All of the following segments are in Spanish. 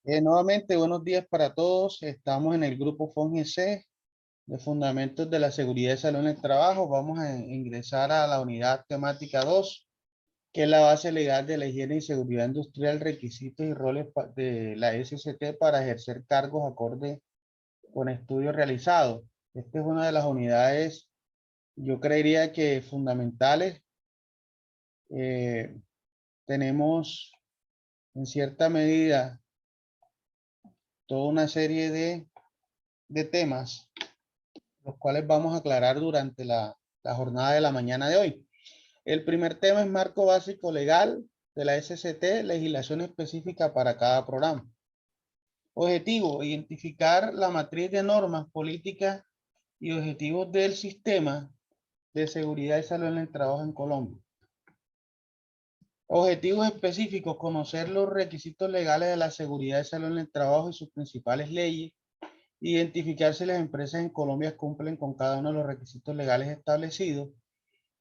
Nuevamente, buenos días para todos. Estamos en el grupo FONGC de Fundamentos de la Seguridad y Salud en el Trabajo. Vamos a ingresar a la unidad temática 2, que es la base legal de la higiene y seguridad industrial, requisitos y roles de la SCT para ejercer cargos acorde con estudios realizados. Esta es una de las unidades, yo creería que fundamentales. Tenemos en cierta medida toda una serie de temas, los cuales vamos a aclarar durante la jornada de la mañana de hoy. El primer tema es marco básico legal de la SCT, legislación específica para cada programa. Objetivo: identificar la matriz de normas, políticas y objetivos del sistema de seguridad y salud en el trabajo en Colombia. Objetivos específicos: conocer los requisitos legales de la seguridad y salud en el trabajo y sus principales leyes. Identificar si las empresas en Colombia cumplen con cada uno de los requisitos legales establecidos.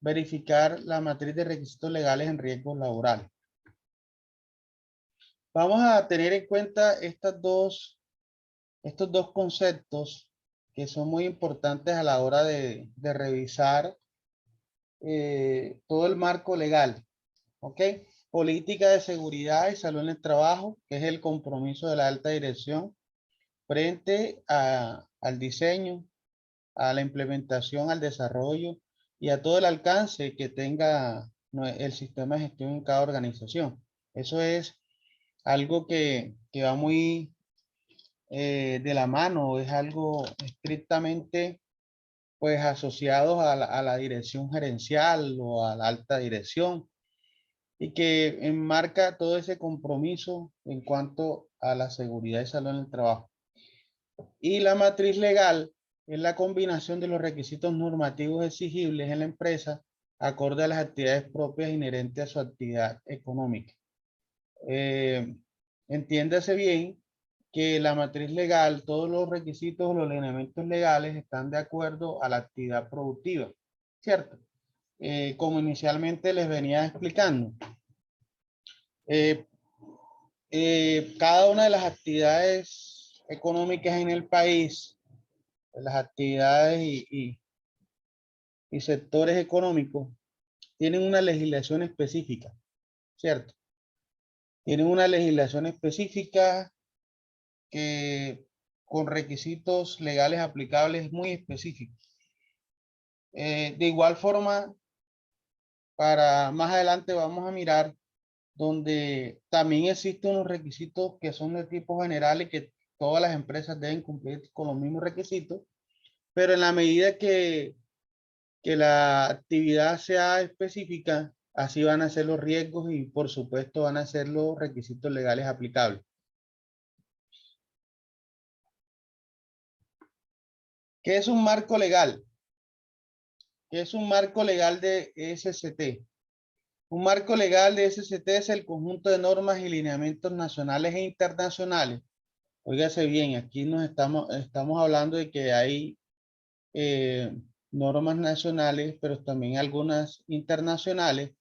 Verificar la matriz de requisitos legales en riesgos laborales. Vamos a tener en cuenta estos dos conceptos que son muy importantes a la hora de revisar todo el marco legal. ¿Ok? Política de seguridad y salud en el trabajo, que es el compromiso de la alta dirección frente al diseño, a la implementación, al desarrollo y a todo el alcance que tenga el sistema de gestión en cada organización. Eso es algo que va muy de la mano, es algo estrictamente pues asociado a la dirección gerencial o a la alta dirección, y que enmarca todo ese compromiso en cuanto a la seguridad y salud en el trabajo. Y la matriz legal es la combinación de los requisitos normativos exigibles en la empresa acorde a las actividades propias inherentes a su actividad económica. Entiéndase bien que la matriz legal, todos los requisitos o los lineamientos legales están de acuerdo a la actividad productiva, ¿cierto? Como inicialmente les venía explicando, cada una de las actividades económicas en el país, las actividades y sectores económicos, tienen una legislación específica, ¿cierto? Tienen una legislación específica que con requisitos legales aplicables muy específicos. De igual forma, para más adelante vamos a mirar donde también existen unos requisitos que son de tipo general y que todas las empresas deben cumplir con los mismos requisitos, pero en la medida que la actividad sea específica, así van a ser los riesgos y por supuesto van a ser los requisitos legales aplicables. ¿Qué es un marco legal? ¿Qué es un marco legal de SCT? Un marco legal de SCT es el conjunto de normas y lineamientos nacionales e internacionales. Óigase bien, aquí estamos hablando de que hay normas nacionales, pero también algunas internacionales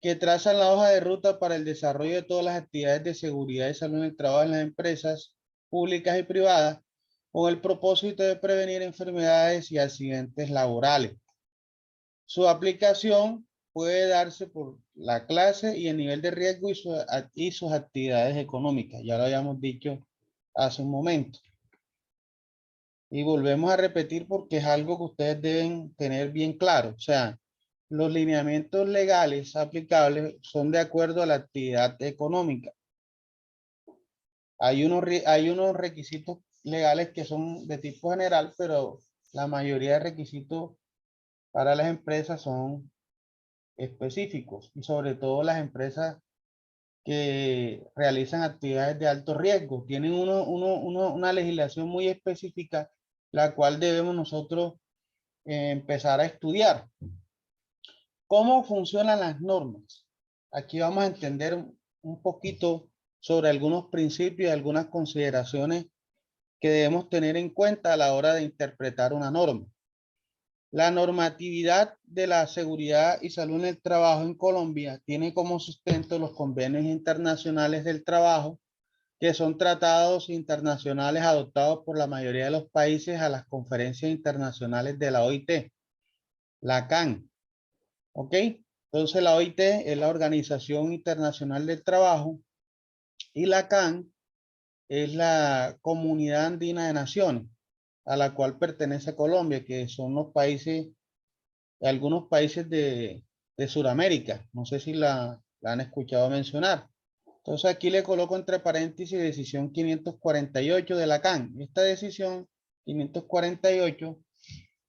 que trazan la hoja de ruta para el desarrollo de todas las actividades de seguridad y salud en el trabajo en las empresas públicas y privadas, con el propósito de prevenir enfermedades y accidentes laborales. Su aplicación puede darse por la clase y el nivel de riesgo y sus actividades económicas. Ya lo habíamos dicho hace un momento. Y volvemos a repetir porque es algo que ustedes deben tener bien claro. O sea, los lineamientos legales aplicables son de acuerdo a la actividad económica. Hay unos requisitos legales que son de tipo general, pero la mayoría de requisitos para las empresas son específicos, y sobre todo las empresas que realizan actividades de alto riesgo. Tienen una legislación muy específica, la cual debemos nosotros empezar a estudiar. ¿Cómo funcionan las normas? Aquí vamos a entender un poquito sobre algunos principios y algunas consideraciones que debemos tener en cuenta a la hora de interpretar una norma. La normatividad de la seguridad y salud en el trabajo en Colombia tiene como sustento los convenios internacionales del trabajo, que son tratados internacionales adoptados por la mayoría de los países a las conferencias internacionales de la OIT, la CAN. ¿Ok? Entonces la OIT es la Organización Internacional del Trabajo y la CAN es la Comunidad Andina de Naciones, a la cual pertenece Colombia, que son los países, algunos países de Sudamérica. No sé si la han escuchado mencionar. Entonces aquí le coloco entre paréntesis decisión 548 de la CAN. Esta decisión 548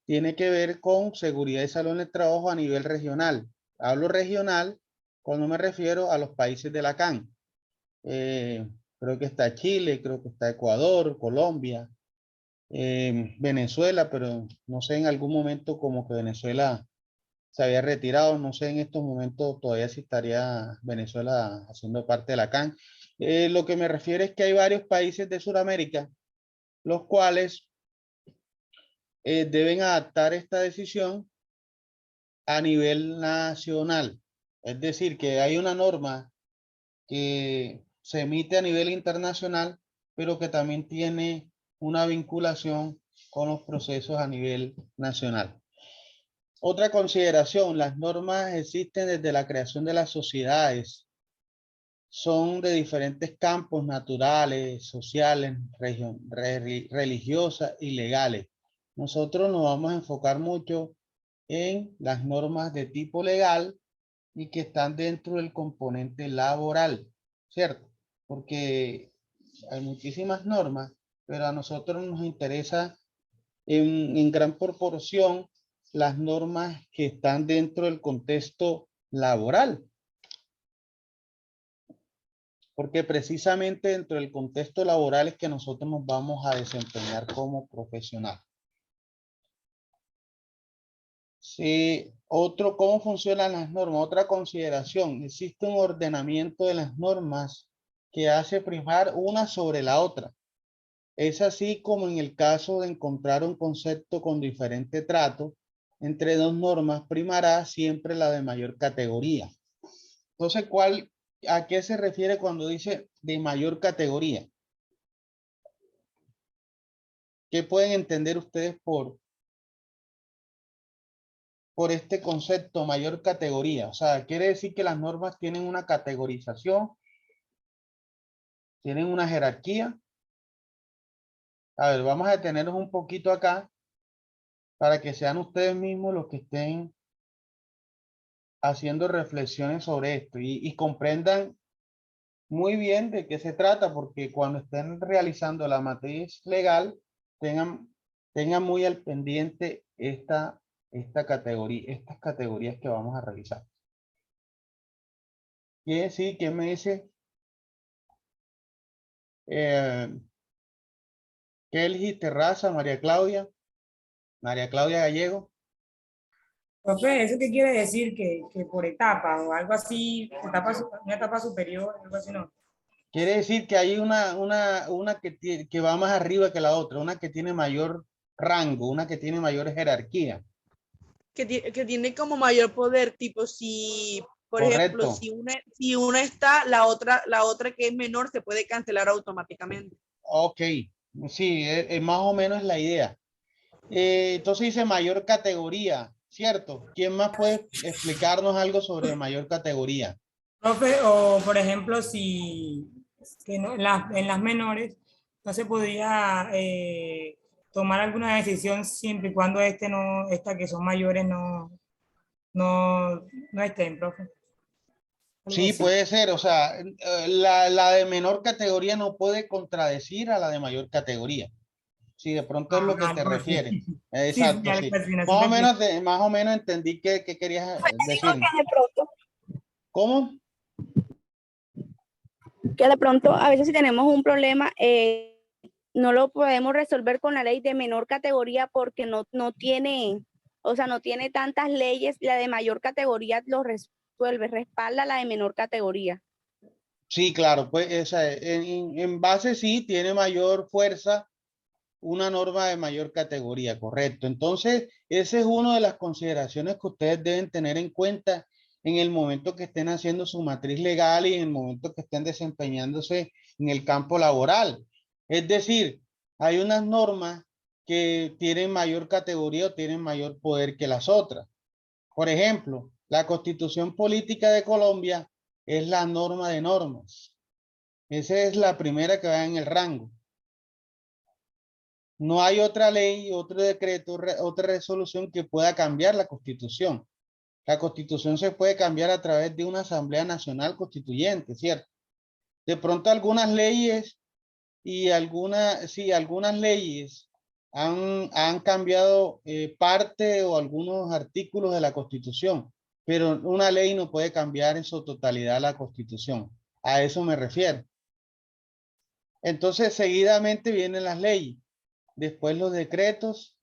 tiene que ver con seguridad y salud en el trabajo a nivel regional. Hablo regional cuando me refiero a los países de la CAN. Creo que está Chile, creo que está Ecuador, Colombia, Venezuela, pero no sé en algún momento como que Venezuela se había retirado, no sé en estos momentos todavía si estaría Venezuela haciendo parte de la CAN. Lo que me refiero es que hay varios países de Sudamérica, los cuales deben adaptar esta decisión a nivel nacional. Es decir, que hay una norma que se emite a nivel internacional, pero que también tiene una vinculación con los procesos a nivel nacional. Otra consideración, las normas existen desde la creación de las sociedades. Son de diferentes campos naturales, sociales, religiosas y legales. Nosotros nos vamos a enfocar mucho en las normas de tipo legal y que están dentro del componente laboral, ¿cierto? Porque hay muchísimas normas, pero a nosotros nos interesa en gran proporción las normas que están dentro del contexto laboral. Porque precisamente dentro del contexto laboral es que nosotros nos vamos a desempeñar como profesional. Sí, ¿cómo funcionan las normas? Otra consideración, existe un ordenamiento de las normas que hace primar una sobre la otra. Es así como en el caso de encontrar un concepto con diferente trato, entre dos normas primará siempre la de mayor categoría. Entonces, ¿a qué se refiere cuando dice de mayor categoría? ¿Qué pueden entender ustedes por este concepto mayor categoría? O sea, quiere decir que las normas tienen una categorización, tienen una jerarquía. A ver, vamos a detenernos un poquito acá para que sean ustedes mismos los que estén haciendo reflexiones sobre esto y comprendan muy bien de qué se trata, porque cuando estén realizando la matriz legal, tengan muy al pendiente esta categoría, estas categorías que vamos a revisar. ¿Quién sí? ¿Quién me dice? Kelly Terraza, María Claudia Gallego. Profe, ¿eso qué quiere decir? Que por etapa o algo así, una etapa superior, algo así, no. Quiere decir que hay una que va más arriba que la otra, una que tiene mayor rango, una que tiene mayor jerarquía. Que tiene como mayor poder, tipo si, por ejemplo, Correcto. si una está, la otra que es menor se puede cancelar automáticamente. Ok, sí, más o menos la idea. Entonces dice mayor categoría, ¿cierto? ¿Quién más puede explicarnos algo sobre mayor categoría? Profe, o por ejemplo, si que no, en las menores no se podía tomar alguna decisión siempre y cuando esta que son mayores no estén, profe. Algo Sí, así. puede ser, o sea, la de menor categoría no puede contradecir a la de mayor categoría. Si de pronto es lo que te Algo así. refieres. Sí, sí, Exacto, algo sí. así, así me explico. Más o menos entendí qué querías Digo decir. que de pronto, ¿Cómo? a veces si tenemos un problema, no lo podemos resolver con la ley de menor categoría porque no tiene, o sea, no tiene tantas leyes. La de mayor categoría lo resuelve, respalda la de menor categoría. Sí, claro, pues en base sí tiene mayor fuerza una norma de mayor categoría, correcto. Entonces, esa es una de las consideraciones que ustedes deben tener en cuenta en el momento que estén haciendo su matriz legal y en el momento que estén desempeñándose en el campo laboral. Es decir, hay unas normas que tienen mayor categoría o tienen mayor poder que las otras. Por ejemplo, la Constitución Política de Colombia es la norma de normas. Esa es la primera que va en el rango. No hay otra ley, otro decreto, otra resolución que pueda cambiar la Constitución. La Constitución se puede cambiar a través de una Asamblea Nacional Constituyente, ¿cierto? De pronto algunas leyes y algunas leyes han cambiado parte o algunos artículos de la Constitución, pero una ley no puede cambiar en su totalidad la Constitución. A eso me refiero. Entonces, seguidamente vienen las leyes, después los decretos.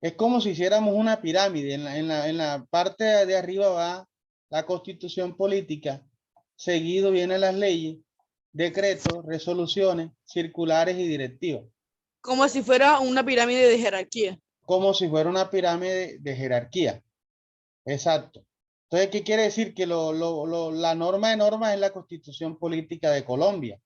Es como si hiciéramos una pirámide. En la parte de arriba va la Constitución política, seguido vienen las leyes, decretos, resoluciones, circulares y directivas. Como si fuera una pirámide de jerarquía. Como si fuera una pirámide de jerarquía. Exacto. Entonces, ¿qué quiere decir? Que la norma de normas es la Constitución política de Colombia.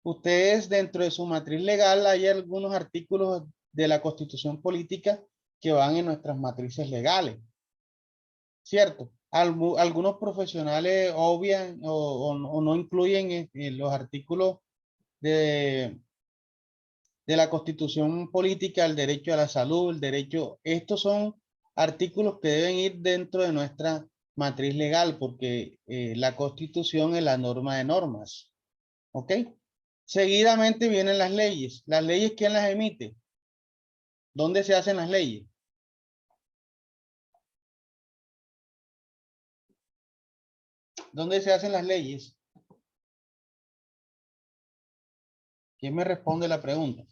Ustedes dentro de su matriz legal hay algunos artículos de la Constitución política que van en nuestras matrices legales. ¿Cierto? Algunos profesionales obvian o no incluyen en los artículos de la Constitución política, el derecho a la salud, el derecho. Estos son artículos que deben ir dentro de nuestra matriz legal porque la Constitución es la norma de normas. ¿Ok? Seguidamente vienen las leyes. ¿Las leyes quién las emite? ¿Dónde se hacen las leyes? ¿Dónde se hacen las leyes? ¿Quién me responde la pregunta?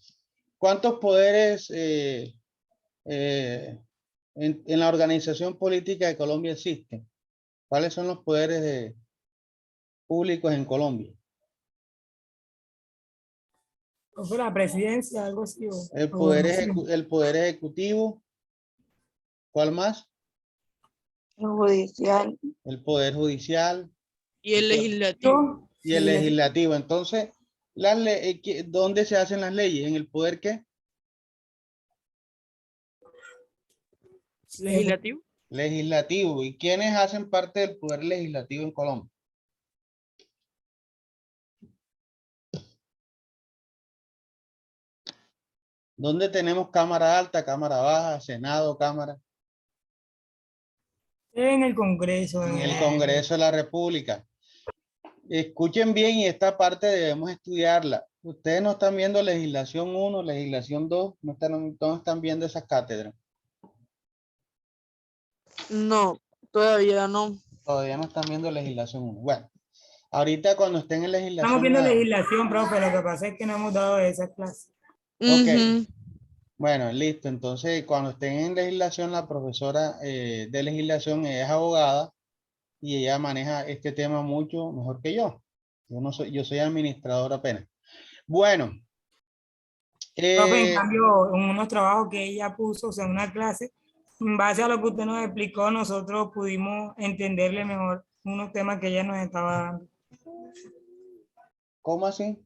¿Cuántos poderes en la organización política de Colombia existen? ¿Cuáles son los poderes públicos en Colombia? ¿O fue la presidencia, algo así? El O poder, no sé. el poder ejecutivo. ¿Cuál más? Judicial. El poder judicial Y el legislativo. y el legislativo. Entonces, ¿dónde se hacen las leyes? ¿En el poder qué? Legislativo. Legislativo. ¿Y quiénes hacen parte del poder legislativo en Colombia? ¿Dónde tenemos cámara alta, cámara baja, senado, cámara? En el Congreso. En el Congreso de la República. Escuchen bien y esta parte debemos estudiarla. Ustedes no están viendo legislación 1, legislación 2, no están viendo esas cátedras. No, todavía no. Todavía no están viendo legislación 1. Bueno, ahorita cuando estén en legislación. Estamos viendo legislación, profe, lo que pasa es que no hemos dado esa clase. Ok. Ujú. Bueno, listo. Entonces, cuando estén en legislación, la profesora de legislación es abogada y ella maneja este tema mucho mejor que yo. Yo soy administrador apenas. Bueno. Profe, en cambio, en unos trabajos que ella puso, o sea, una clase, en base a lo que usted nos explicó, nosotros pudimos entenderle mejor unos temas que ella nos estaba dando. ¿Cómo así?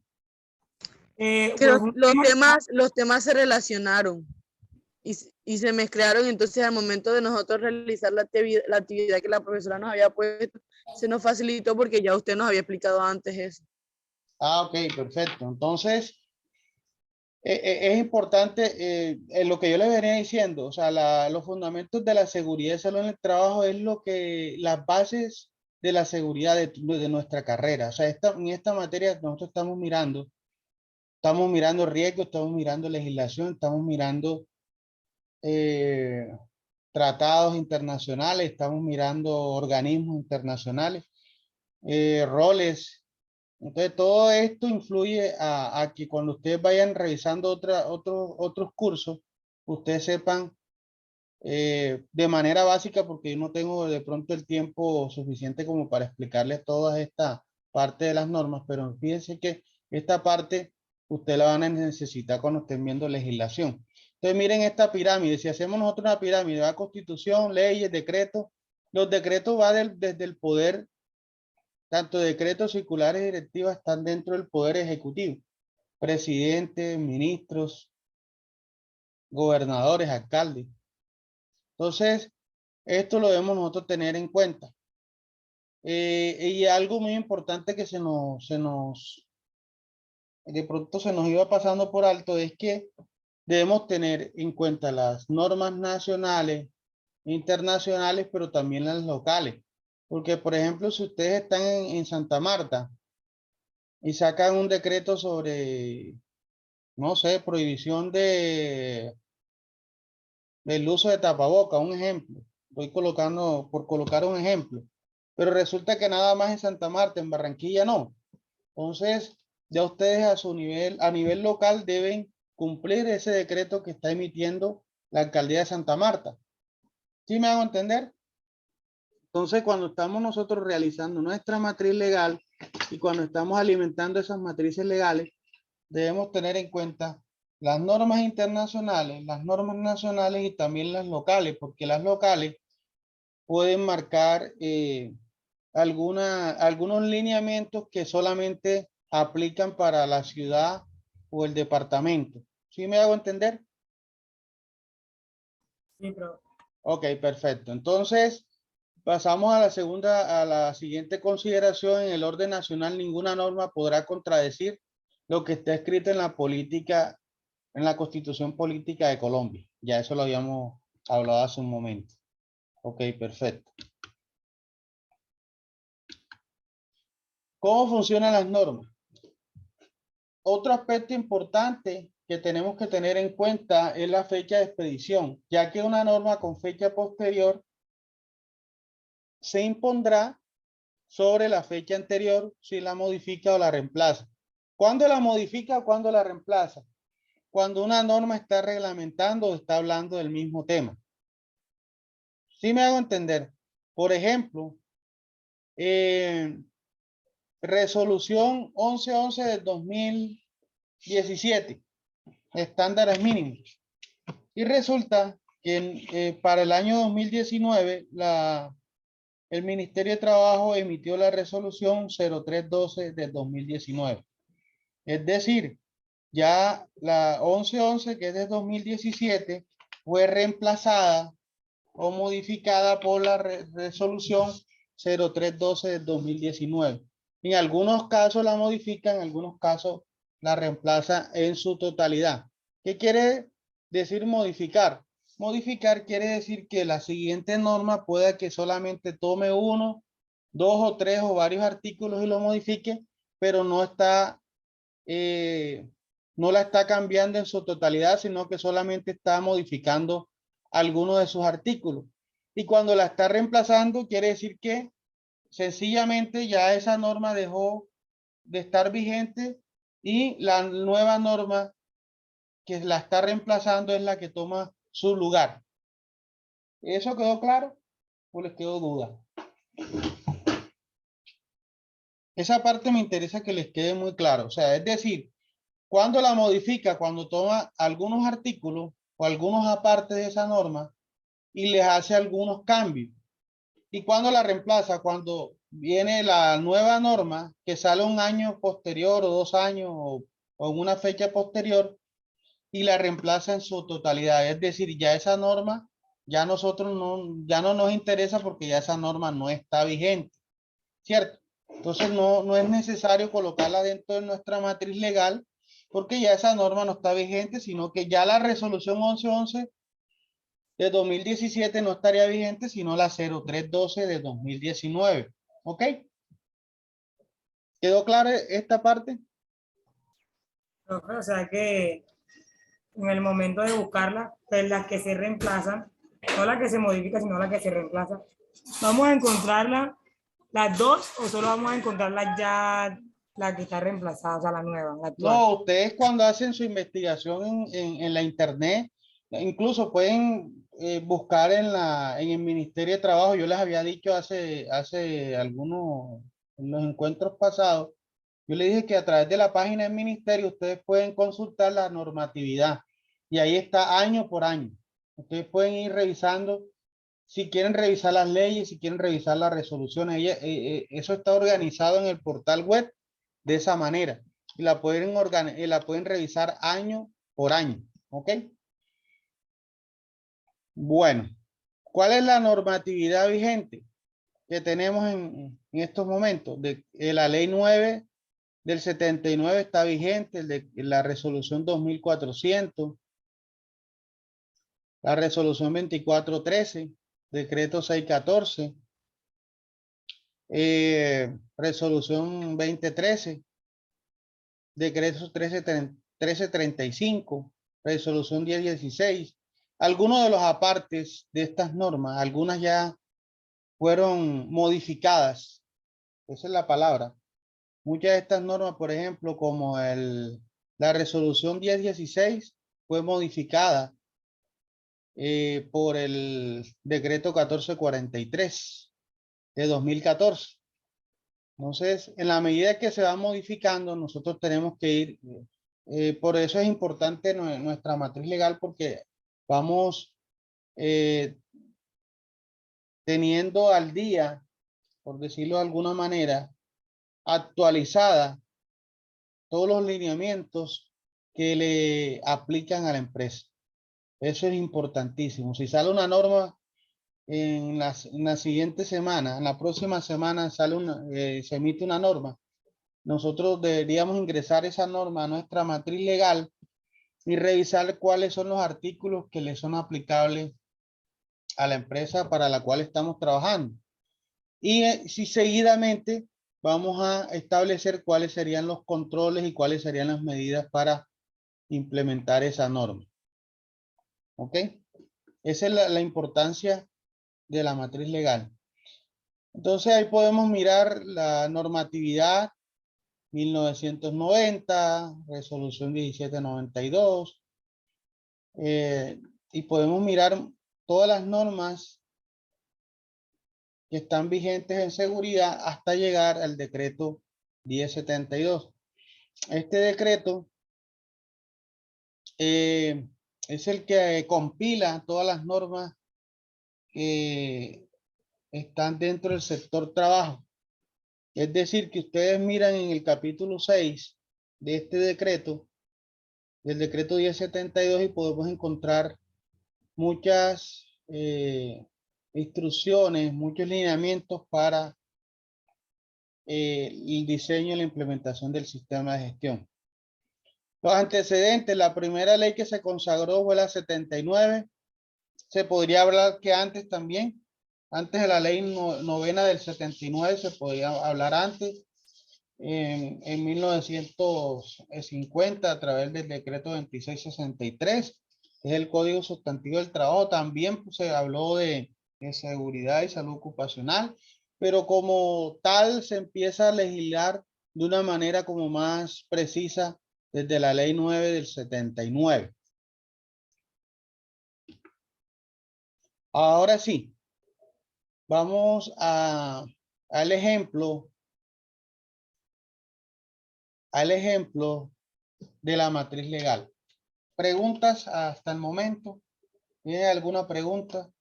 Que Pues, un tema- los temas se relacionaron y se mezclaron. Entonces, al momento de nosotros realizar la actividad que la profesora nos había puesto, se nos facilitó porque ya usted nos había explicado antes eso. Ah, ok, perfecto. Entonces, es importante lo que yo les venía diciendo, o sea, los fundamentos de la seguridad y salud en el trabajo es las bases de la seguridad de nuestra carrera. O sea, en esta materia nosotros estamos mirando riesgos, estamos mirando legislación, estamos mirando tratados internacionales, estamos mirando organismos internacionales, roles. Entonces, todo esto influye a que cuando ustedes vayan revisando otros cursos, ustedes sepan de manera básica, porque yo no tengo de pronto el tiempo suficiente como para explicarles toda esta parte de las normas, pero fíjense que esta parte usted la van a necesitar cuando estén viendo legislación. Entonces, miren esta pirámide. Si hacemos nosotros una pirámide, va constitución, leyes, decretos, Los decretos van desde el poder, tanto decretos, circulares y directivas están dentro del poder ejecutivo. Presidente, ministros, gobernadores, alcaldes. Entonces, esto lo debemos nosotros tener en cuenta. Y algo muy importante que de pronto se nos iba pasando por alto es que debemos tener en cuenta las normas nacionales, internacionales, pero también las locales. Porque, por ejemplo, si ustedes están en Santa Marta y sacan un decreto sobre, no sé, prohibición del uso de tapaboca, un ejemplo. Estoy colocando, por colocar un ejemplo. Pero resulta que nada más en Santa Marta, en Barranquilla no. Entonces, ya ustedes a nivel local deben cumplir ese decreto que está emitiendo la alcaldía de Santa Marta. ¿Sí me hago entender? Entonces, cuando estamos nosotros realizando nuestra matriz legal y cuando estamos alimentando esas matrices legales, debemos tener en cuenta las normas internacionales, las normas nacionales y también las locales, porque las locales pueden marcar algunos lineamientos que solamente aplican para la ciudad o el departamento. ¿Sí me hago entender? Sí, pero Ok, perfecto. Entonces, pasamos a la siguiente consideración. En el orden nacional, ninguna norma podrá contradecir lo que está escrito en la política, en la Constitución Política de Colombia. Ya eso lo habíamos hablado hace un momento. Ok, perfecto. ¿Cómo funcionan las normas? Otro aspecto importante que tenemos que tener en cuenta es la fecha de expedición, ya que una norma con fecha posterior se impondrá sobre la fecha anterior si la modifica o la reemplaza. ¿Cuándo la modifica o cuándo la reemplaza? Cuando una norma está reglamentando o está hablando del mismo tema. ¿Sí me hago entender? Por ejemplo, resolución 1111 del 2017, estándares mínimos. Y resulta que para el año 2019, el Ministerio de Trabajo emitió la resolución 0312 del 2019. Es decir, ya la 1111, que es de 2017, fue reemplazada o modificada por la resolución 0312 del 2019. En algunos casos la modifican, en algunos casos la reemplaza en su totalidad. ¿Qué quiere decir modificar? Modificar quiere decir que la siguiente norma pueda que solamente tome uno, dos o tres o varios artículos y lo modifique, pero no la está cambiando en su totalidad, sino que solamente está modificando algunos de sus artículos. Y cuando la está reemplazando, quiere decir que sencillamente ya esa norma dejó de estar vigente y la nueva norma que la está reemplazando es la que toma su lugar. ¿Eso quedó claro o les quedó duda? Esa parte me interesa que les quede muy claro. O sea, es decir, cuando la modifica, cuando toma algunos artículos o algunos apartes de esa norma y les hace algunos cambios. Y cuando la reemplaza, cuando viene la nueva norma que sale un año posterior o 2 años o en una fecha posterior y la reemplaza en su totalidad. Es decir, ya esa norma, ya nosotros ya no nos interesa porque ya esa norma no está vigente, ¿cierto? Entonces no es necesario colocarla dentro de nuestra matriz legal porque ya esa norma no está vigente, sino que ya la resolución 1111 de 2017 no estaría vigente, sino la 0312 de 2019. ¿Ok? ¿Quedó clara esta parte? profe, o sea que en el momento de buscarla, pues las que se reemplazan, no la que se modifica, sino la que se reemplaza, vamos a encontrarla las dos o solo vamos a encontrarla ya la que está reemplazada, o sea, la nueva, la actual. No, ustedes cuando hacen su investigación en la internet, incluso pueden buscar en el Ministerio de Trabajo. Yo les había dicho hace algunos, en los encuentros pasados, yo les dije que a través de la página del ministerio ustedes pueden consultar la normatividad y ahí está año por año. Ustedes pueden ir revisando si quieren revisar las leyes, si quieren revisar las resoluciones, eso está organizado en el portal web de esa manera. Y la pueden revisar año por año. ¿Ok? Bueno, ¿cuál es la normatividad vigente que tenemos en estos momentos? La ley 9 del 79 está vigente, la resolución 2400, la resolución 2413, decreto 614, resolución 2013, decreto 1335, resolución 1016. Algunos de los apartes de estas normas, algunas ya fueron modificadas. Esa es la palabra. Muchas de estas normas, por ejemplo, como la resolución 1016 fue modificada por el decreto 1443 de 2014. Entonces, en la medida que se va modificando, nosotros tenemos que ir, por eso es importante nuestra matriz legal, porque vamos teniendo al día, por decirlo de alguna manera, actualizada todos los lineamientos que le aplican a la empresa. Eso es importantísimo. Si sale una norma en la siguiente semana, en la próxima semana se emite una norma, nosotros deberíamos ingresar esa norma a nuestra matriz legal y revisar cuáles son los artículos que le son aplicables a la empresa para la cual estamos trabajando. Y si seguidamente vamos a establecer cuáles serían los controles y cuáles serían las medidas para implementar esa norma. ¿Ok? Esa es la importancia de la matriz legal. Entonces ahí podemos mirar la normatividad 1990, resolución 1792, y podemos mirar todas las normas que están vigentes en seguridad hasta llegar al decreto 1072. Este decreto es el que compila todas las normas que están dentro del sector trabajo. Es decir, que ustedes miran en el capítulo 6 de este decreto, del decreto 1072, y podemos encontrar muchas instrucciones, muchos lineamientos para el diseño y la implementación del sistema de gestión. Los antecedentes, la primera ley que se consagró fue la 79. Se podría hablar que antes también, antes de la ley novena del 79, se podía hablar antes. En 1950, a través del decreto 2663, es el Código Sustantivo del Trabajo. También se habló de seguridad y salud ocupacional, pero como tal se empieza a legislar de una manera como más precisa desde la ley 9 del 79. Ahora sí, vamos al ejemplo de la matriz legal. ¿Preguntas hasta el momento? ¿Tiene alguna pregunta?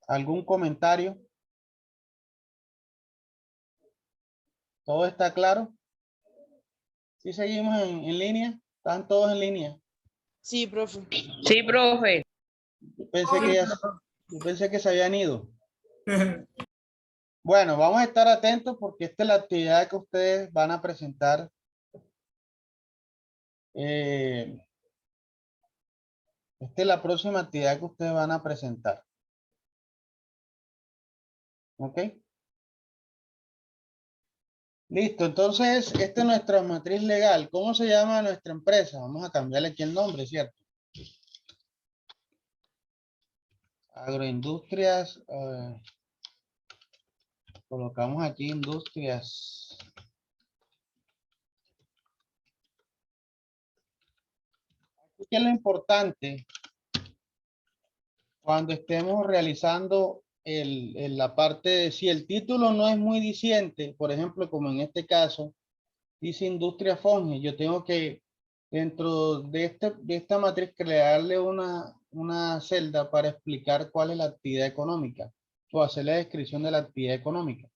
¿Algún comentario? ¿Todo está claro? ¿Sí seguimos en línea? ¿Están todos en línea? Sí, profe. Sí, profe. Yo pensé que se habían ido. Bueno, vamos a estar atentos porque esta es la actividad que ustedes van a presentar. Esta es la próxima actividad que ustedes van a presentar. ¿Ok? Listo, entonces esta es nuestra matriz legal. ¿Cómo se llama nuestra empresa? Vamos a cambiarle aquí el nombre, ¿cierto? Agroindustrias. Colocamos aquí industrias. ¿Qué es lo importante cuando estemos realizando la parte de, si el título no es muy diciente, por ejemplo, como en este caso, dice industria Fonge, yo tengo que dentro de esta matriz crearle una celda para explicar cuál es la actividad económica o hacer la descripción de la actividad económica.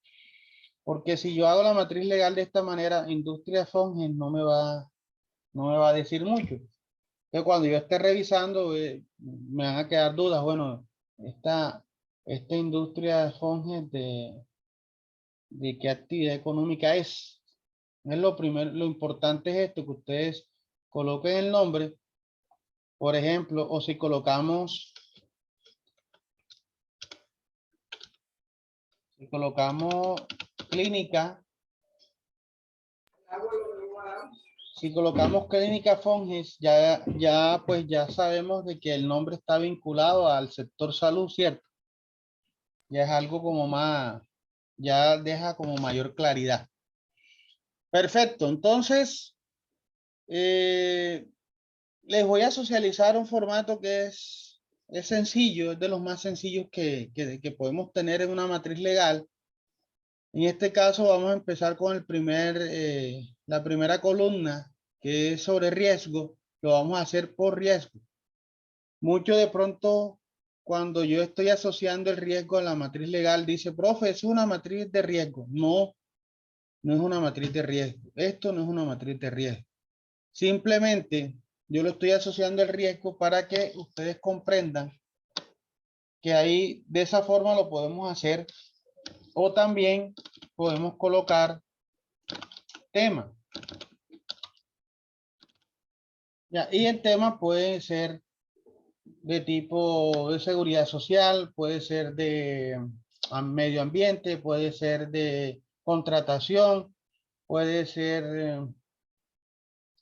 Porque si yo hago la matriz legal de esta manera, Industria Fonges no me va a decir mucho. Entonces, cuando yo esté revisando, me van a quedar dudas. Bueno, esta Industria Fonges de qué actividad económica es. Es lo primero, lo importante es esto, que ustedes coloquen el nombre, por ejemplo, o si colocamos clínica, si colocamos clínica Fonges, pues ya sabemos de que el nombre está vinculado al sector salud, ¿cierto? Ya es algo como más, ya deja como mayor claridad. Perfecto, entonces les voy a socializar un formato que es sencillo, es de los más sencillos que podemos tener en una matriz legal. En este caso vamos a empezar con la primera columna, que es sobre riesgo. Lo vamos a hacer por riesgo. Mucho de pronto, cuando yo estoy asociando el riesgo a la matriz legal, dice, profe, es una matriz de riesgo. No, no es una matriz de riesgo. Esto no es una matriz de riesgo. Simplemente yo lo estoy asociando el riesgo para que ustedes comprendan que ahí de esa forma lo podemos hacer, o también podemos colocar tema. Ya, y el tema puede ser de tipo de seguridad social, puede ser de medio ambiente, puede ser de contratación, puede ser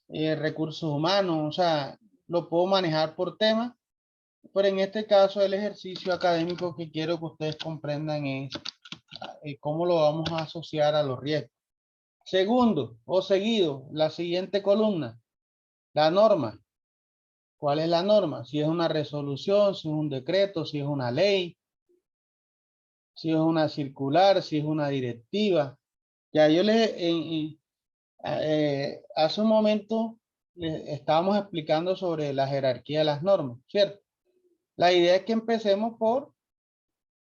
recursos humanos, o sea, lo puedo manejar por tema, pero en este caso el ejercicio académico que quiero que ustedes comprendan es cómo lo vamos a asociar a los riesgos. Segundo o seguido, la siguiente columna, la norma. ¿Cuál es la norma? Si es una resolución, si es un decreto, si es una ley, si es una circular, si es una directiva. Ya yo hace un momento les estábamos explicando sobre la jerarquía de las normas, ¿cierto? La idea es que empecemos por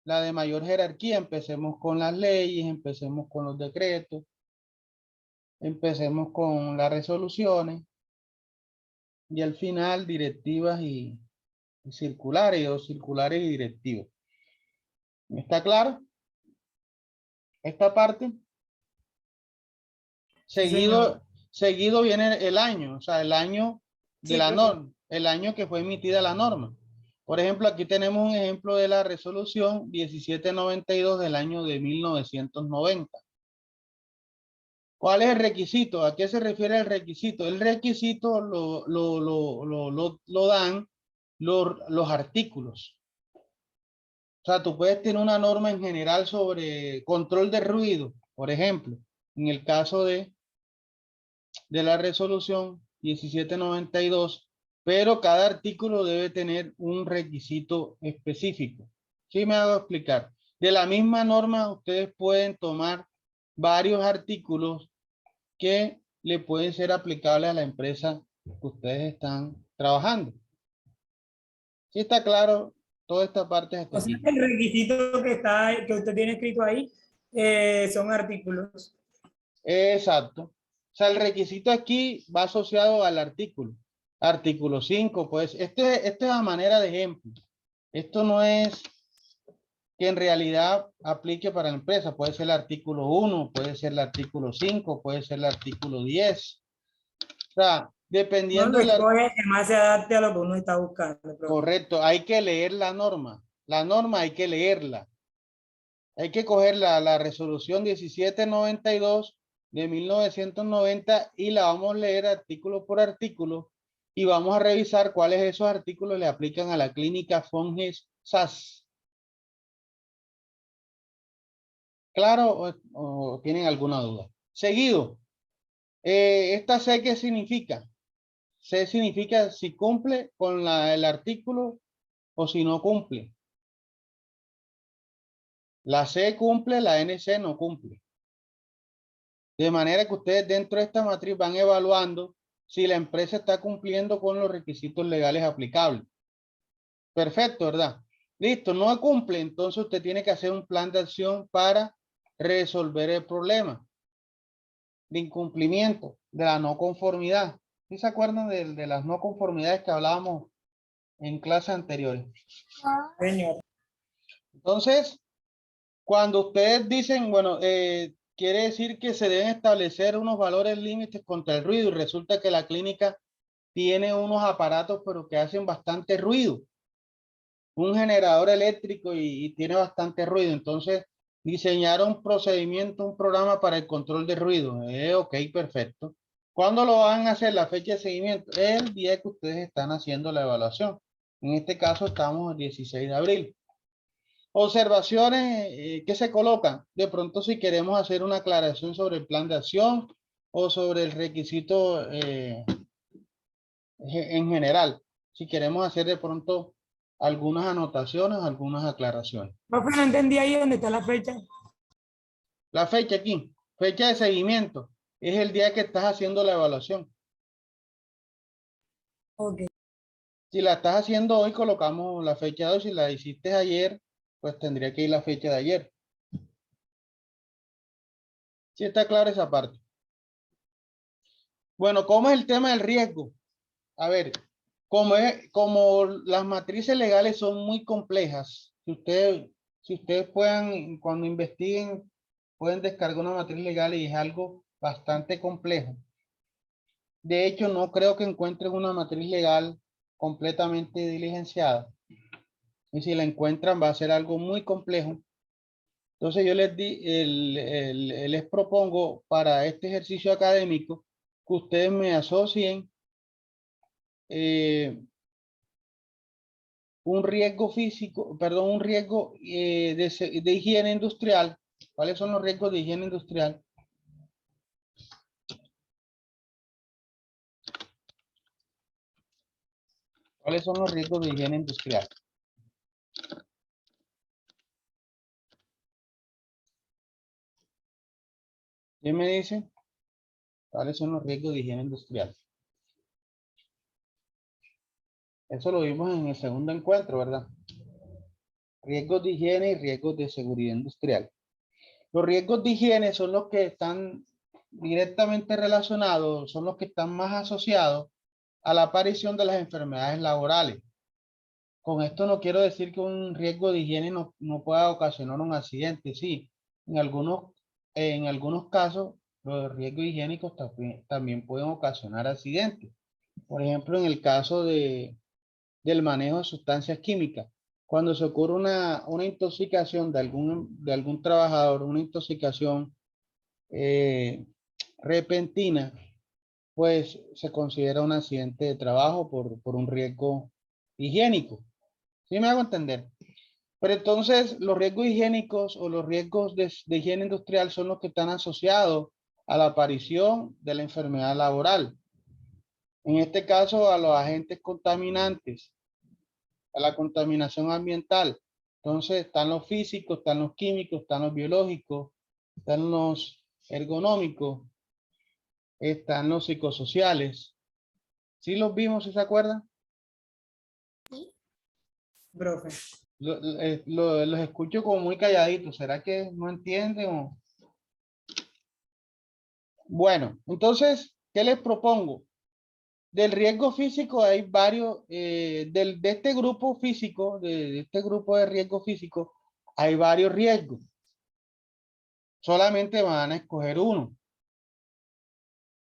la de mayor jerarquía, empecemos con las leyes, empecemos con los decretos, empecemos con las resoluciones y al final directivas y circulares, o circulares y directivas. ¿Está claro? Esta parte. Sí, señor. Seguido viene el año, o sea, el año de Sí, la profe. norma, el año que fue emitida la norma. Por ejemplo, aquí tenemos un ejemplo de la resolución 1792 del año de 1990. ¿Cuál es el requisito? ¿A qué se refiere el requisito? El requisito lo dan los artículos. O sea, tú puedes tener una norma en general sobre control de ruido, por ejemplo, en el caso de la resolución 1792, pero cada artículo debe tener un requisito específico. ¿Sí me hago explicar? De la misma norma, ustedes pueden tomar varios artículos que le pueden ser aplicables a la empresa que ustedes están trabajando. ¿Sí está claro toda esta parte hasta O sea, aquí? que el requisito que usted tiene escrito ahí son artículos. Exacto. O sea, el requisito aquí va asociado al artículo. Artículo 5, pues, esto es a manera de ejemplo. Esto no es que en realidad aplique para la empresa. Puede ser el artículo 1, puede ser el artículo 5, puede ser el artículo 10. O sea, No dependiendo lo del artículo. escoge que más se adapte a lo que uno está buscando, profe. Correcto, hay que leer la norma. La norma hay que leerla. Hay que coger la resolución 1792 de 1990 y la vamos a leer artículo por artículo y vamos a revisar cuáles de esos artículos le aplican a la clínica Fonges SAS. ¿Claro o tienen alguna duda? Seguido, esta C, ¿qué significa? C significa si cumple con el artículo o si no cumple. La C cumple, la NC no cumple. De manera que ustedes dentro de esta matriz van evaluando si la empresa está cumpliendo con los requisitos legales aplicables. Perfecto, ¿verdad? Listo, no cumple, entonces usted tiene que hacer un plan de acción para resolver el problema de incumplimiento, de la no conformidad. ¿Sí se acuerdan de las no conformidades que hablábamos en clases anteriores? Señor. Entonces, cuando ustedes dicen, bueno, quiere decir que se deben establecer unos valores límites contra el ruido y resulta que la clínica tiene unos aparatos pero que hacen bastante ruido. Un generador eléctrico y tiene bastante ruido. Entonces, diseñaron un procedimiento, un programa para el control de ruido. Ok, perfecto. ¿Cuándo lo van a hacer? La fecha de seguimiento. El día que ustedes están haciendo la evaluación. En este caso estamos el 16 de abril. Observaciones que se colocan. De pronto si queremos hacer una aclaración sobre el plan de acción o sobre el requisito en general. Si queremos hacer de pronto algunas anotaciones, algunas aclaraciones. Profe, no entendí ahí dónde está la fecha. La fecha aquí, fecha de seguimiento, es el día que estás haciendo la evaluación. Ok. Si la estás haciendo hoy, colocamos la fecha de hoy. Si la hiciste ayer, pues tendría que ir la fecha de ayer. ¿Sí está clara esa parte? Bueno, ¿cómo es el tema del riesgo? A ver, como las matrices legales son muy complejas, si ustedes puedan, cuando investiguen, pueden descargar una matriz legal y es algo bastante complejo. De hecho, no creo que encuentren una matriz legal completamente diligenciada. Y si la encuentran, va a ser algo muy complejo. Entonces yo les propongo para este ejercicio académico que ustedes me asocien un riesgo físico, perdón, un riesgo de higiene industrial. ¿Cuáles son los riesgos de higiene industrial? ¿Cuáles son los riesgos de higiene industrial? ¿Quién me dice? ¿Cuáles son los riesgos de higiene industrial? Eso lo vimos en el segundo encuentro, ¿verdad? Riesgos de higiene y riesgos de seguridad industrial. Los riesgos de higiene son los que están directamente relacionados, son los que están más asociados a la aparición de las enfermedades laborales. Con esto no quiero decir que un riesgo de higiene no pueda ocasionar un accidente. Sí, en algunos casos los riesgos higiénicos también pueden ocasionar accidentes. Por ejemplo, en el caso del manejo de sustancias químicas. Cuando se ocurre una intoxicación de algún trabajador, una intoxicación repentina, pues se considera un accidente de trabajo por un riesgo higiénico. ¿Sí me hago entender? Pero entonces los riesgos higiénicos o los riesgos de higiene industrial son los que están asociados a la aparición de la enfermedad laboral. En este caso, a los agentes contaminantes, a la contaminación ambiental. Entonces están los físicos, están los químicos, están los biológicos, están los ergonómicos, están los psicosociales. ¿Sí los vimos, si se acuerdan? Profe. Los escucho como muy calladitos. ¿Será que no entienden? Bueno, entonces, ¿qué les propongo? Del riesgo físico hay varios, de este grupo físico, de este grupo de riesgo físico, hay varios riesgos. Solamente van a escoger uno.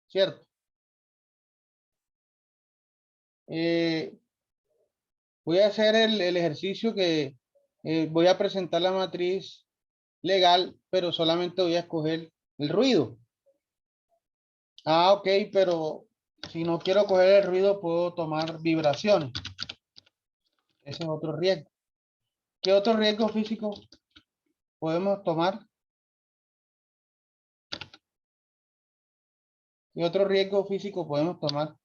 ¿Cierto? Voy a hacer el ejercicio que voy a presentar la matriz legal, pero solamente voy a escoger el ruido. Ah, ok, pero si no quiero coger el ruido, puedo tomar vibraciones. Ese es otro riesgo. ¿Qué otro riesgo físico podemos tomar? ¿Qué otro riesgo físico podemos tomar?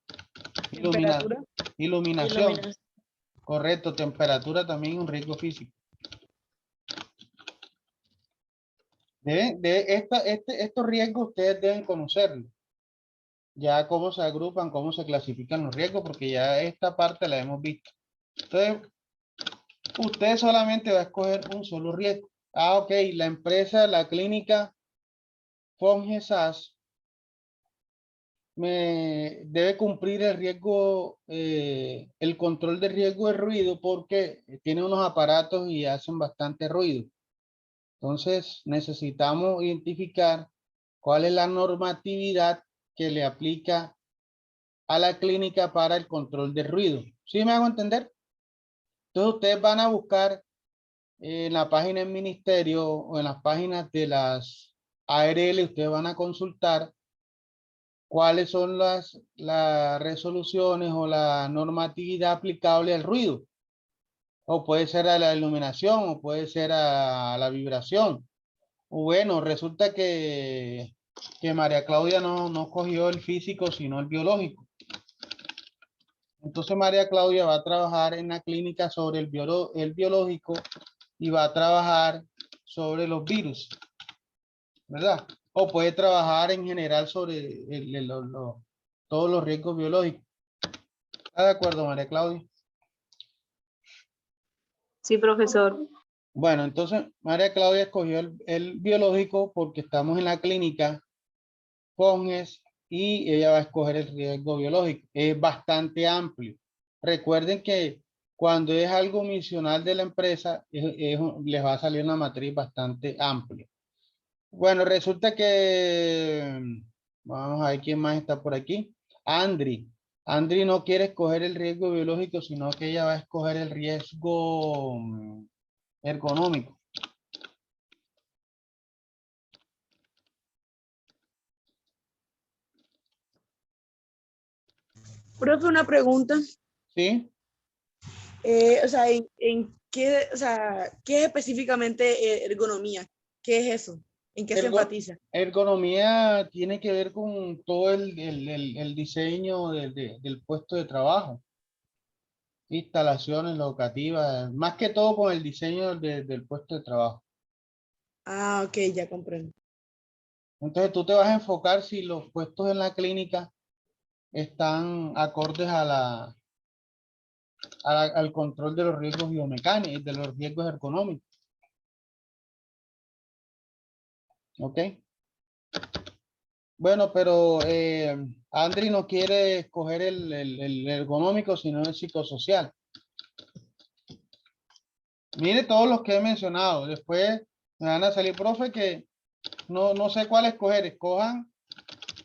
Temperatura. Iluminación. Iluminación. Correcto, temperatura también es un riesgo físico. Estos riesgos ustedes deben conocerlos. ya cómo se agrupan, cómo se clasifican los riesgos, porque ya esta parte la hemos visto. Entonces, usted solamente va a escoger un solo riesgo. Ah, ok, la empresa, la clínica FONGESAS me debe cumplir el riesgo, el control de riesgo de ruido porque tiene unos aparatos y hacen bastante ruido. Entonces necesitamos identificar cuál es la normatividad que le aplica a la clínica para el control de ruido. ¿Sí me hago entender? Entonces ustedes van a buscar en la página del ministerio o en las páginas de las ARL, ustedes van a consultar cuáles son las resoluciones o la normatividad aplicable al ruido. O puede ser a la iluminación, o puede ser a la vibración. O bueno, resulta que María Claudia no cogió el físico, sino el biológico. Entonces María Claudia va a trabajar en la clínica sobre el biológico y va a trabajar sobre los virus, ¿verdad? O puede trabajar en general sobre todos los riesgos biológicos. ¿Está de acuerdo, María Claudia? Sí, profesor. Bueno, entonces María Claudia escogió el biológico porque estamos en la clínica FONGES y ella va a escoger el riesgo biológico. Es bastante amplio. Recuerden que cuando es algo misional de la empresa, les va a salir una matriz bastante amplia. Bueno, resulta que, vamos a ver quién más está por aquí. Andri. Andri no quiere escoger el riesgo biológico, sino que ella va a escoger el riesgo ergonómico. Profe, una pregunta. ¿Sí? O sea, ¿en qué, o sea, qué es específicamente ergonomía? ¿Qué es eso? ¿En qué se enfatiza? Ergonomía tiene que ver con todo el diseño del puesto de trabajo, instalaciones locativas, más que todo con el diseño del puesto de trabajo. Ah, ok, ya comprendo. Entonces tú te vas a enfocar si los puestos en la clínica están acordes al control de los riesgos biomecánicos, de los riesgos ergonómicos. ¿Ok? Bueno, pero Andri no quiere escoger el ergonómico, sino el psicosocial. Mire todos los que he mencionado. Después me van a salir, profe, que no sé cuál escoger. Escojan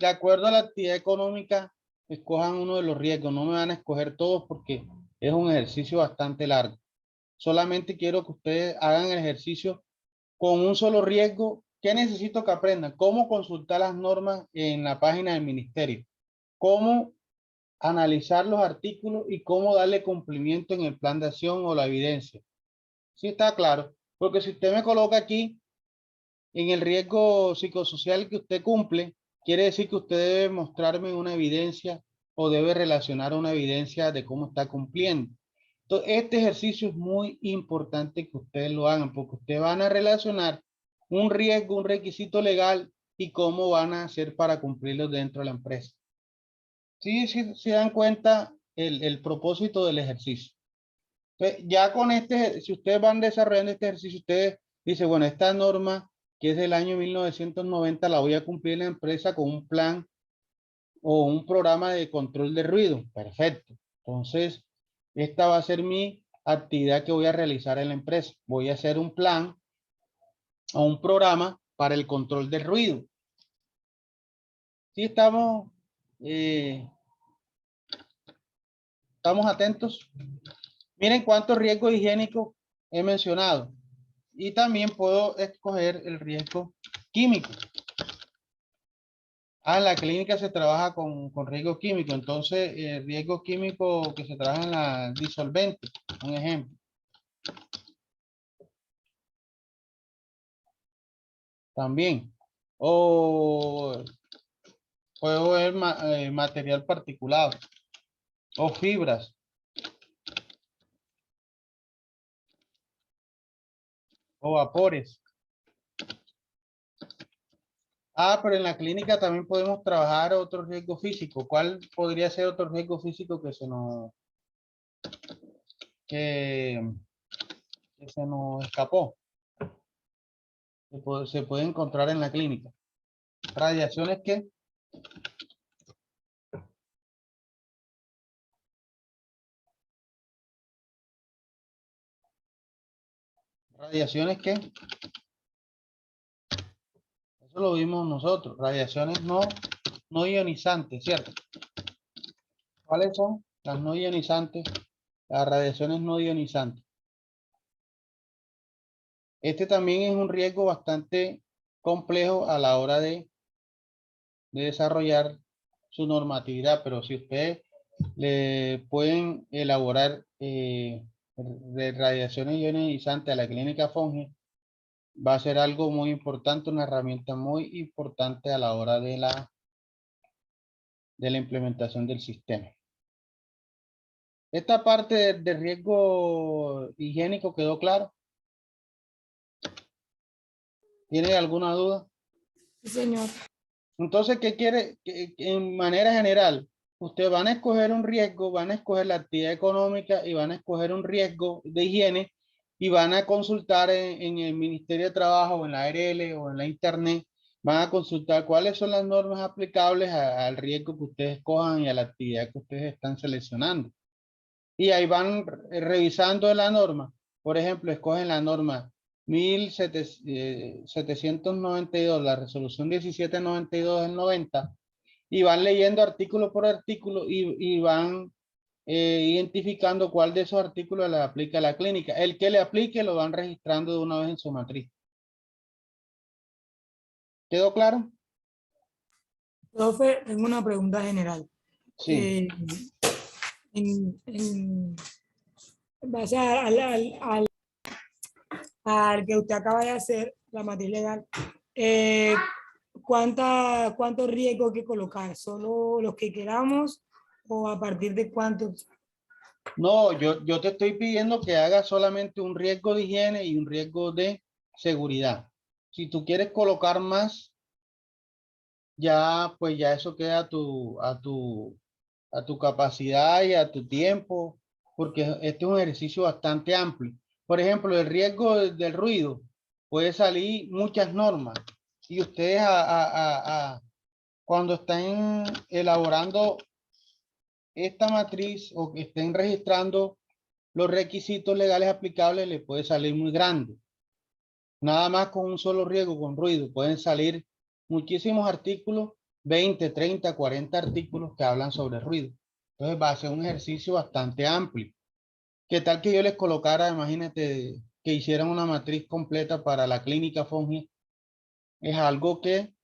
de acuerdo a la actividad económica, escojan uno de los riesgos. No me van a escoger todos porque es un ejercicio bastante largo. Solamente quiero que ustedes hagan el ejercicio con un solo riesgo. ¿Qué necesito que aprendan? Cómo consultar las normas en la página del ministerio. Cómo analizar los artículos y cómo darle cumplimiento en el plan de acción o la evidencia. Sí está claro. Porque si usted me coloca aquí en el riesgo psicosocial que usted cumple, quiere decir que usted debe mostrarme una evidencia o debe relacionar una evidencia de cómo está cumpliendo. Entonces, este ejercicio es muy importante que ustedes lo hagan porque ustedes van a relacionar un riesgo, un requisito legal y cómo van a hacer para cumplirlo dentro de la empresa. Sí, sí, se dan cuenta el propósito del ejercicio. Entonces, ya con si ustedes van desarrollando este ejercicio, ustedes dicen, bueno, esta norma que es del año 1990 la voy a cumplir en la empresa con un plan o un programa de control de ruido. Perfecto. Entonces, esta va a ser mi actividad que voy a realizar en la empresa. Voy a hacer un plan o un programa para el control del ruido. ¿Sí eh, estamos atentos? Miren cuántos riesgos higiénicos he mencionado. Y también puedo escoger el riesgo químico. Ah, en la clínica se trabaja con riesgo químico. Entonces, el riesgo químico que se trabaja en la disolvente, un ejemplo. También. O puedo ver material particulado. O fibras. O vapores. Ah, pero en la clínica también podemos trabajar otro riesgo físico. ¿Cuál podría ser otro riesgo físico que, que se nos escapó? Se puede encontrar en la clínica. Radiaciones que, radiaciones que, eso lo vimos nosotros. Radiaciones no ionizantes, ¿cierto? ¿Cuáles son las no ionizantes? Las radiaciones no ionizantes. Este también es un riesgo bastante complejo a la hora de desarrollar su normatividad, pero si ustedes le pueden elaborar de radiaciones ionizantes a la clínica Fonge, va a ser algo muy importante, una herramienta muy importante a la hora de la implementación del sistema. Esta parte de riesgo higiénico quedó claro. ¿Tiene alguna duda? Sí, señor. Entonces, ¿qué quiere? Que en manera general, ustedes van a escoger un riesgo, van a escoger la actividad económica y van a escoger un riesgo de higiene y van a consultar en el Ministerio de Trabajo o en la ARL o en la Internet, van a consultar cuáles son las normas aplicables al riesgo que ustedes escojan y a la actividad que ustedes están seleccionando. Y ahí van revisando la norma. Por ejemplo, escogen la norma 1792, la resolución 1792 del 90, y van leyendo artículo por artículo y van identificando cuál de esos artículos le aplica a la clínica. El que le aplique lo van registrando de una vez en su matriz. ¿Quedó claro? Profe, tengo una pregunta general. Sí. En base al que usted acaba de hacer, la matriz legal, ¿cuántos riesgos hay que colocar? ¿Solo los que queramos o a partir de cuántos? No, yo te estoy pidiendo que hagas solamente un riesgo de higiene y un riesgo de seguridad. Si tú quieres colocar más, ya pues ya eso queda a tu capacidad y a tu tiempo, porque este es un ejercicio bastante amplio. Por ejemplo, el riesgo del ruido puede salir muchas normas y ustedes cuando estén elaborando esta matriz o que estén registrando los requisitos legales aplicables, le puede salir muy grande. Nada más con un solo riesgo, con ruido, pueden salir muchísimos artículos, 20, 30, 40 artículos que hablan sobre ruido. Entonces va a ser un ejercicio bastante amplio. ¿Qué tal que yo les colocara, imagínate, que hicieran una matriz completa para la clínica Fonge? Es algo que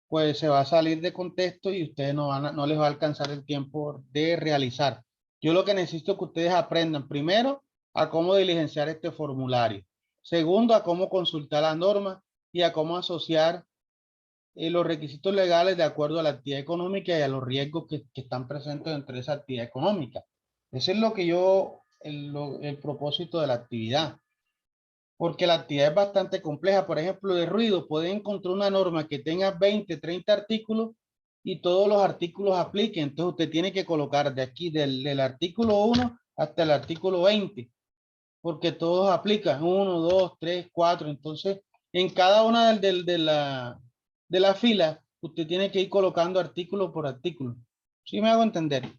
pues se va a salir de contexto y ustedes no les va a alcanzar el tiempo de realizar. Yo lo que necesito es que ustedes aprendan primero a cómo diligenciar este formulario. Segundo, a cómo consultar la norma y a cómo asociar los requisitos legales de acuerdo a la actividad económica y a los riesgos que están presentes dentro de esa actividad económica. Ese es lo que el propósito de la actividad. Porque la actividad es bastante compleja. Por ejemplo, de ruido, pueden encontrar una norma que tenga 20, 30 artículos y todos los artículos apliquen. Entonces usted tiene que colocar de aquí, del artículo 1 hasta el artículo 20, porque todos aplican, 1, 2, 3, 4. Entonces, en cada una de la fila, usted tiene que ir colocando artículo por artículo. ¿Sí me hago entender?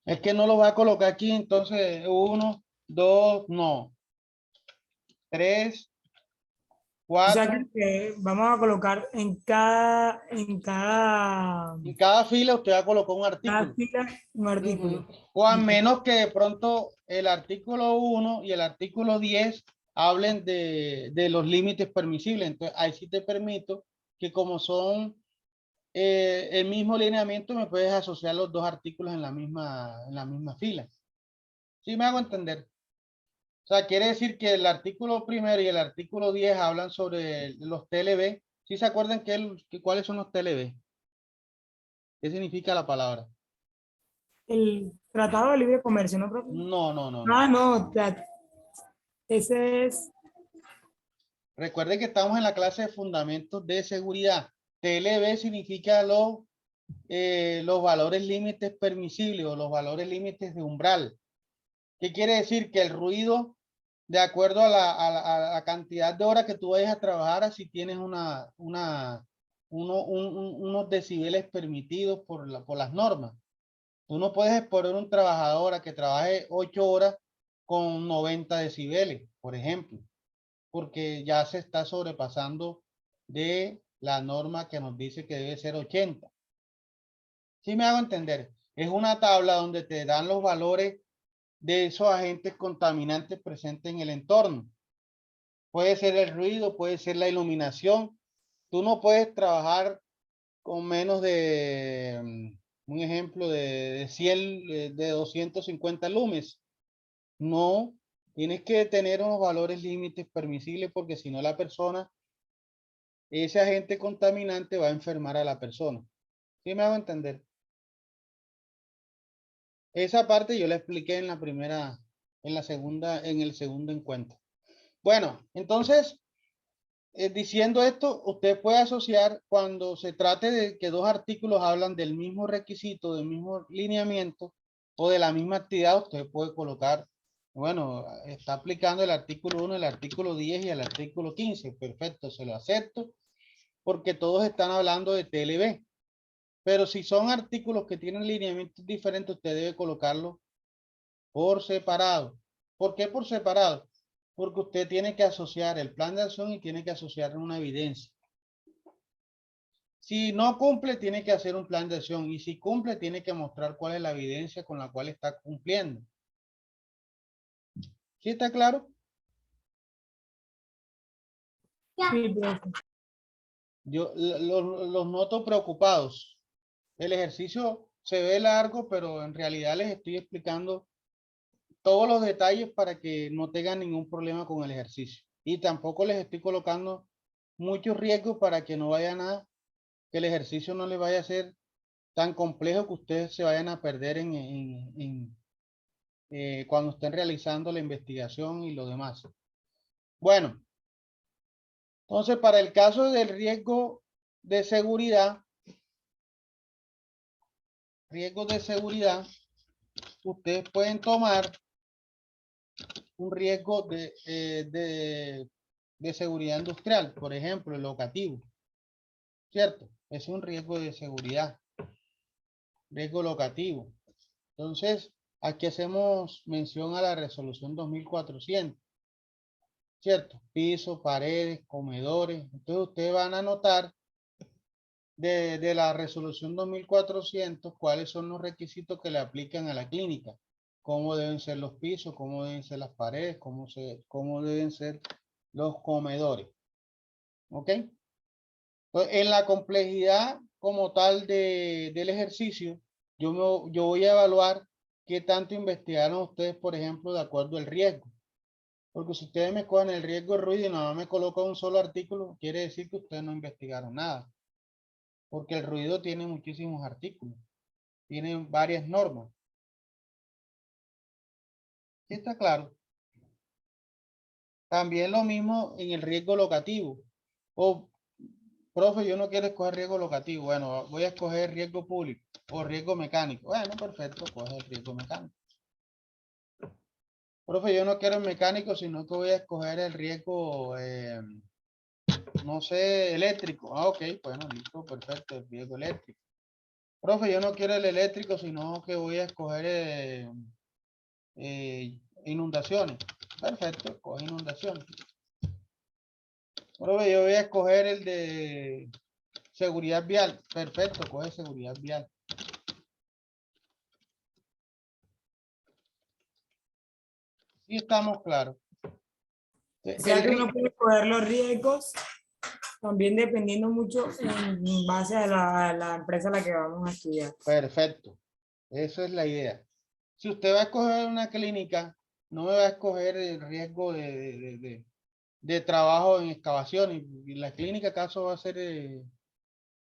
Es que no lo va a colocar aquí, entonces 1, 2, no. 3, O sea 4. que vamos a colocar En cada fila usted va a colocar un cada artículo. fila un artículo. O a menos que de pronto el artículo 1 y el artículo 10 hablen de los límites permisibles. Entonces, ahí sí te permito que como son el mismo lineamiento, me puedes asociar los dos artículos en la misma fila. ¿Sí me hago entender? O sea, quiere decir que el artículo primero y el artículo 10 hablan sobre los TLB. ¿Sí se acuerdan cuáles son los TLB? ¿Qué significa la palabra? El Tratado de Libre Comercio, ¿no, profe? No. Ah, no, ese es Recuerde que estamos en la clase de fundamentos de seguridad. TLB significa los valores límites permisibles o los valores límites de umbral. ¿Qué quiere decir? Que el ruido, de acuerdo a la cantidad de horas que tú vayas a trabajar, si tienes unos decibeles permitidos por las normas. Tú no puedes exponer un trabajador a que trabaje 8 horas con 90 decibeles, por ejemplo, porque ya se está sobrepasando de la norma que nos dice que debe ser 80. ¿Sí me hago entender? Es una tabla donde te dan los valores de esos agentes contaminantes presentes en el entorno. Puede ser el ruido, puede ser la iluminación. Tú no puedes trabajar con menos de, un ejemplo, de 100, de 250 lúmenes. No, tienes que tener unos valores límites permisibles porque si no la persona, ese agente contaminante va a enfermar a la persona. ¿Sí me hago entender? Esa parte yo la expliqué en la primera, en el segundo encuentro. Bueno, entonces, diciendo esto, usted puede asociar cuando se trate de que dos artículos hablan del mismo requisito, del mismo lineamiento o de la misma actividad, usted puede colocar, bueno, está aplicando el artículo 1, el artículo 10 y el artículo 15. Perfecto, se lo acepto porque todos están hablando de TLB. Pero si son artículos que tienen lineamientos diferentes, usted debe colocarlo por separado. ¿Por qué por separado? Porque usted tiene que asociar el plan de acción y tiene que asociar una evidencia. Si no cumple, tiene que hacer un plan de acción. Y si cumple, tiene que mostrar cuál es la evidencia con la cual está cumpliendo. ¿Sí está claro? Sí, profe. Yo los noto preocupados. El ejercicio se ve largo, pero en realidad les estoy explicando todos los detalles para que no tengan ningún problema con el ejercicio. Y tampoco les estoy colocando muchos riesgos para que no vayan a, que el ejercicio no les vaya a ser tan complejo que ustedes se vayan a perder cuando estén realizando la investigación y lo demás. Bueno, entonces para el caso del riesgo de seguridad, ustedes pueden tomar un riesgo de seguridad industrial, por ejemplo, el locativo, ¿cierto? Es un riesgo de seguridad, riesgo locativo. Entonces, aquí hacemos mención a la resolución 2400, ¿cierto? Piso, paredes, comedores. Entonces, ustedes van a anotar de la resolución 2400 cuáles son los requisitos que le aplican a la clínica. Cómo deben ser los pisos, cómo deben ser las paredes, cómo deben ser los comedores. ¿Ok? Entonces, en la complejidad como tal del ejercicio, yo voy a evaluar qué tanto investigaron ustedes, por ejemplo, de acuerdo al riesgo. Porque si ustedes me cogen el riesgo de ruido y nada más me colocan un solo artículo, quiere decir que ustedes no investigaron nada. Porque el ruido tiene muchísimos artículos. Tiene varias normas. ¿Sí está claro? También lo mismo en el riesgo locativo. O, profe, yo no quiero escoger riesgo locativo. Bueno, voy a escoger riesgo público o riesgo mecánico. Bueno, perfecto, coge el riesgo mecánico. Profe, yo no quiero el mecánico, sino que voy a escoger el riesgo, no sé, eléctrico. Ah, ok, bueno, listo, perfecto, el riesgo eléctrico. Profe, yo no quiero el eléctrico, sino que voy a escoger inundaciones. Perfecto, coge inundaciones. Profe, yo voy a escoger el de seguridad vial. Perfecto, coge seguridad vial. Sí estamos claros. O sea que uno puede coger los riesgos también dependiendo mucho en base a la empresa a la que vamos a estudiar. Perfecto. Esa es la idea. Si usted va a escoger una clínica, no me va a escoger el riesgo de trabajo en excavación. Y la clínica acaso va a ser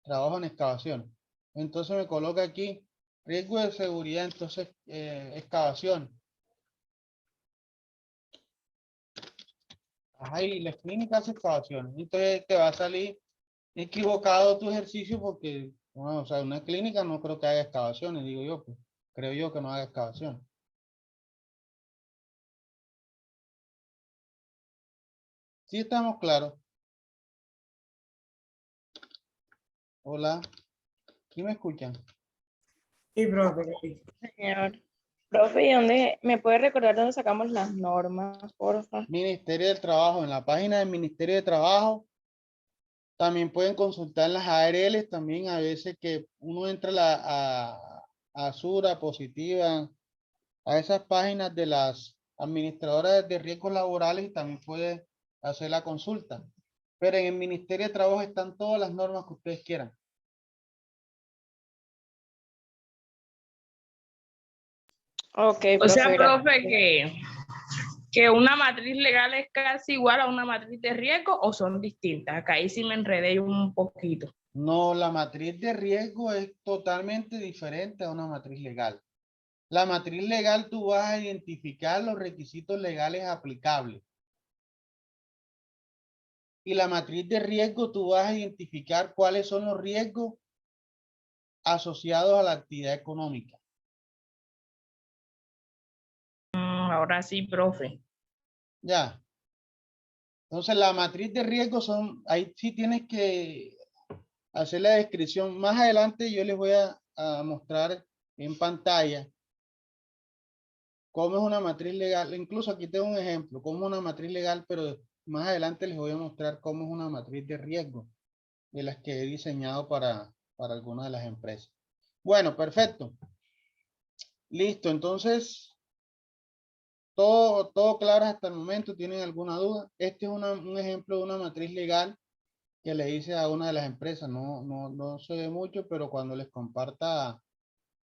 trabajo en excavación. Entonces me coloca aquí riesgo de seguridad, entonces excavación. Ajá, y la clínica hace excavaciones. Entonces te va a salir equivocado tu ejercicio porque, bueno, o sea, una clínica no creo que haga excavaciones, digo yo, pues. Creo yo que no haga excavaciones. Sí, estamos claros. Hola, ¿sí me escuchan? Sí, profe. Señor. Profe, ¿y dónde me puede recordar dónde sacamos las normas, porfa? Ministerio del Trabajo. En la página del Ministerio de Trabajo también pueden consultar las ARLs. También a veces que uno entra a Sura, Positiva, a esas páginas de las administradoras de riesgos laborales y también puede hacer la consulta. Pero en el Ministerio de Trabajo están todas las normas que ustedes quieran. Ok, O sea, profe, profe, gracias. que una matriz legal es casi igual a una matriz de riesgo o son distintas. Acá ahí sí me enredé un poquito. No, la matriz de riesgo es totalmente diferente a una matriz legal. La matriz legal tú vas a identificar los requisitos legales aplicables. Y la matriz de riesgo tú vas a identificar cuáles son los riesgos asociados a la actividad económica. Ahora sí, profe. Ya. Entonces la matriz de riesgo son, ahí sí tienes que hacer la descripción. Más adelante yo les voy a mostrar en pantalla cómo es una matriz legal. Incluso aquí tengo un ejemplo, cómo es una matriz legal, pero más adelante les voy a mostrar cómo es una matriz de riesgo de las que he diseñado para algunas de las empresas. Bueno, perfecto. Listo, entonces, todo claro hasta el momento. ¿Tienen alguna duda? Este es un ejemplo de una matriz legal que le hice a una de las empresas. No se ve mucho, pero cuando les comparta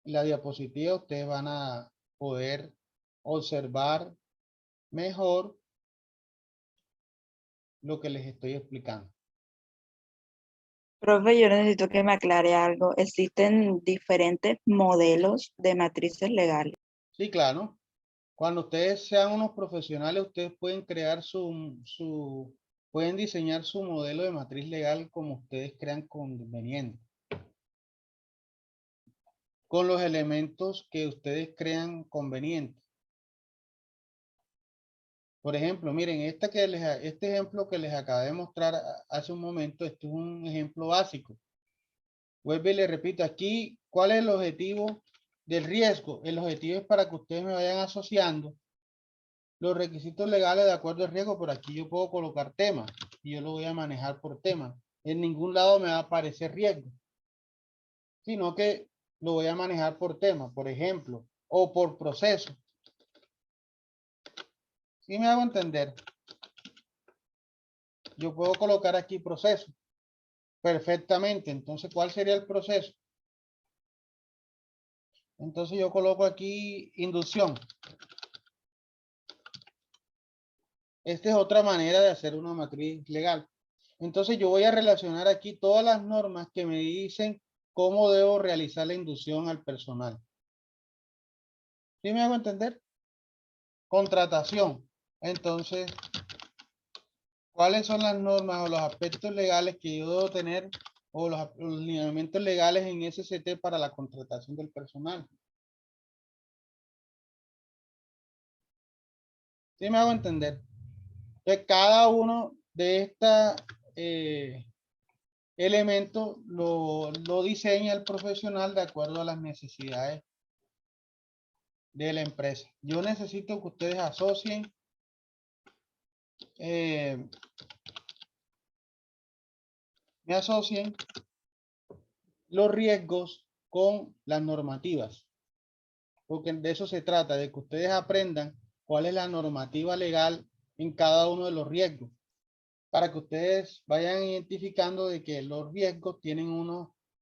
la diapositiva, ustedes van a poder observar mejor lo que les estoy explicando. Profe, yo necesito que me aclare algo. ¿Existen diferentes modelos de matrices legales? Sí, claro. Cuando ustedes sean unos profesionales, ustedes pueden crear pueden diseñar su modelo de matriz legal como ustedes crean conveniente. Con los elementos que ustedes crean convenientes. Por ejemplo, miren, este ejemplo que les acabé de mostrar hace un momento, este es un ejemplo básico. Vuelvo y le repito aquí, ¿cuál es el objetivo del riesgo? El objetivo es para que ustedes me vayan asociando los requisitos legales de acuerdo al riesgo. Por aquí yo puedo colocar temas y yo lo voy a manejar por tema. En ningún lado me va a aparecer riesgo, sino que lo voy a manejar por tema, por ejemplo, o por proceso. ¿Sí me hago entender? Yo puedo colocar aquí proceso perfectamente. Entonces, ¿cuál sería el proceso? Entonces yo coloco aquí inducción. Esta es otra manera de hacer una matriz legal. Entonces yo voy a relacionar aquí todas las normas que me dicen cómo debo realizar la inducción al personal. ¿Sí me hago entender? Contratación. Entonces, ¿cuáles son las normas o los aspectos legales que yo debo tener o los lineamientos legales en SCT para la contratación del personal? ¿Sí me hago entender? Entonces, cada uno de estos elementos lo diseña el profesional de acuerdo a las necesidades de la empresa. Yo necesito que ustedes asocien me asocien los riesgos con las normativas, porque de eso se trata, de que ustedes aprendan cuál es la normativa legal en cada uno de los riesgos, para que ustedes vayan identificando de que los riesgos tienen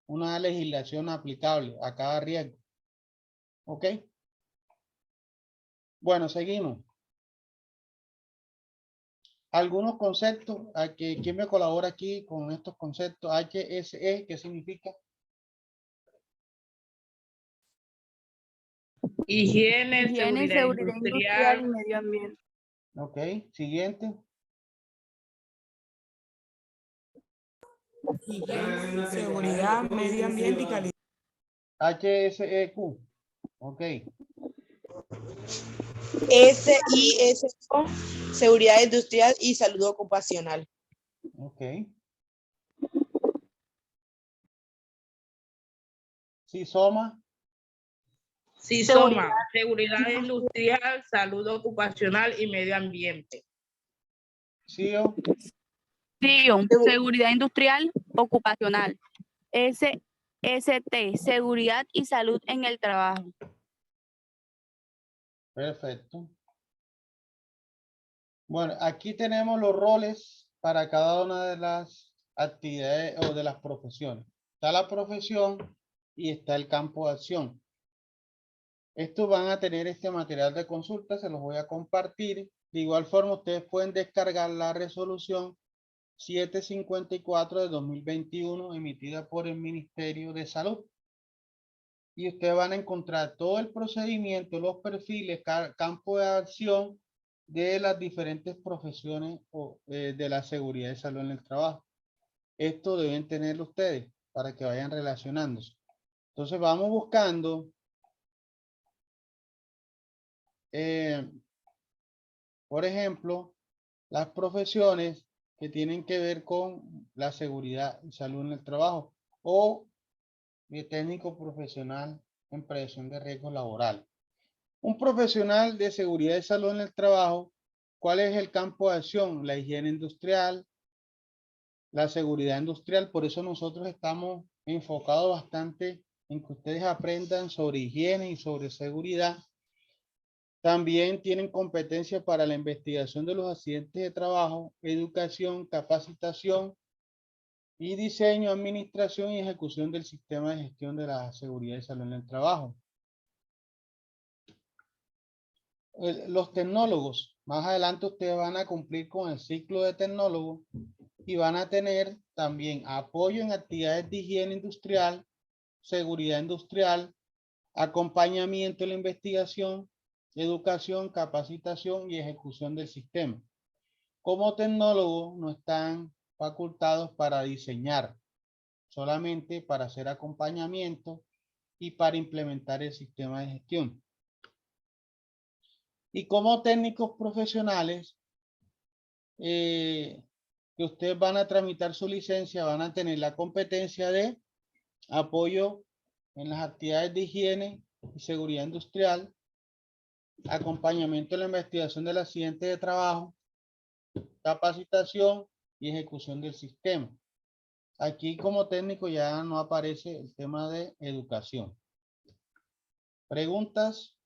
una legislación aplicable a cada riesgo. ¿Ok? Bueno, seguimos. Algunos conceptos, ¿quién me colabora aquí con estos conceptos? HSE, ¿qué significa? Higiene, Higiene y seguridad seguridad industrial y industrial. medio ambiente. Ok, siguiente. Higiene, seguridad, medio ambiente y calidad. HSEQ. Ok. SISO, seguridad industrial y salud ocupacional. Ok. SISOMA. SISOMA, seguridad industrial, salud ocupacional y medio ambiente. SIO. SIO, seguridad industrial ocupacional. SST, seguridad y salud en el trabajo. Perfecto. Bueno, aquí tenemos los roles para cada una de las actividades o de las profesiones. Está la profesión y está el campo de acción. Estos van a tener este material de consulta, se los voy a compartir. De igual forma, ustedes pueden descargar la resolución 754 de 2021 emitida por el Ministerio de Salud. Y ustedes van a encontrar todo el procedimiento, los perfiles, campo de acción de las diferentes profesiones de la seguridad y salud en el trabajo. Esto deben tenerlo ustedes para que vayan relacionándose. Entonces vamos buscando por ejemplo, las profesiones que tienen que ver con la seguridad y salud en el trabajo o técnico profesional en prevención de riesgos laborales. Un profesional de seguridad y salud en el trabajo, ¿cuál es el campo de acción? La higiene industrial, la seguridad industrial. Por eso nosotros estamos enfocados bastante en que ustedes aprendan sobre higiene y sobre seguridad. También tienen competencia para la investigación de los accidentes de trabajo, educación, capacitación y diseño, administración y ejecución del sistema de gestión de la seguridad y salud en el trabajo. Los tecnólogos, más adelante ustedes van a cumplir con el ciclo de tecnólogo y van a tener también apoyo en actividades de higiene industrial, seguridad industrial, acompañamiento en la investigación, educación, capacitación y ejecución del sistema. Como tecnólogos no están facultados para diseñar, solamente para hacer acompañamiento y para implementar el sistema de gestión. Y como técnicos profesionales, que ustedes van a tramitar su licencia, van a tener la competencia de apoyo en las actividades de higiene y seguridad industrial, acompañamiento en la investigación del accidente de trabajo, capacitación y ejecución del sistema. Aquí como técnico ya no aparece el tema de educación. ¿Preguntas?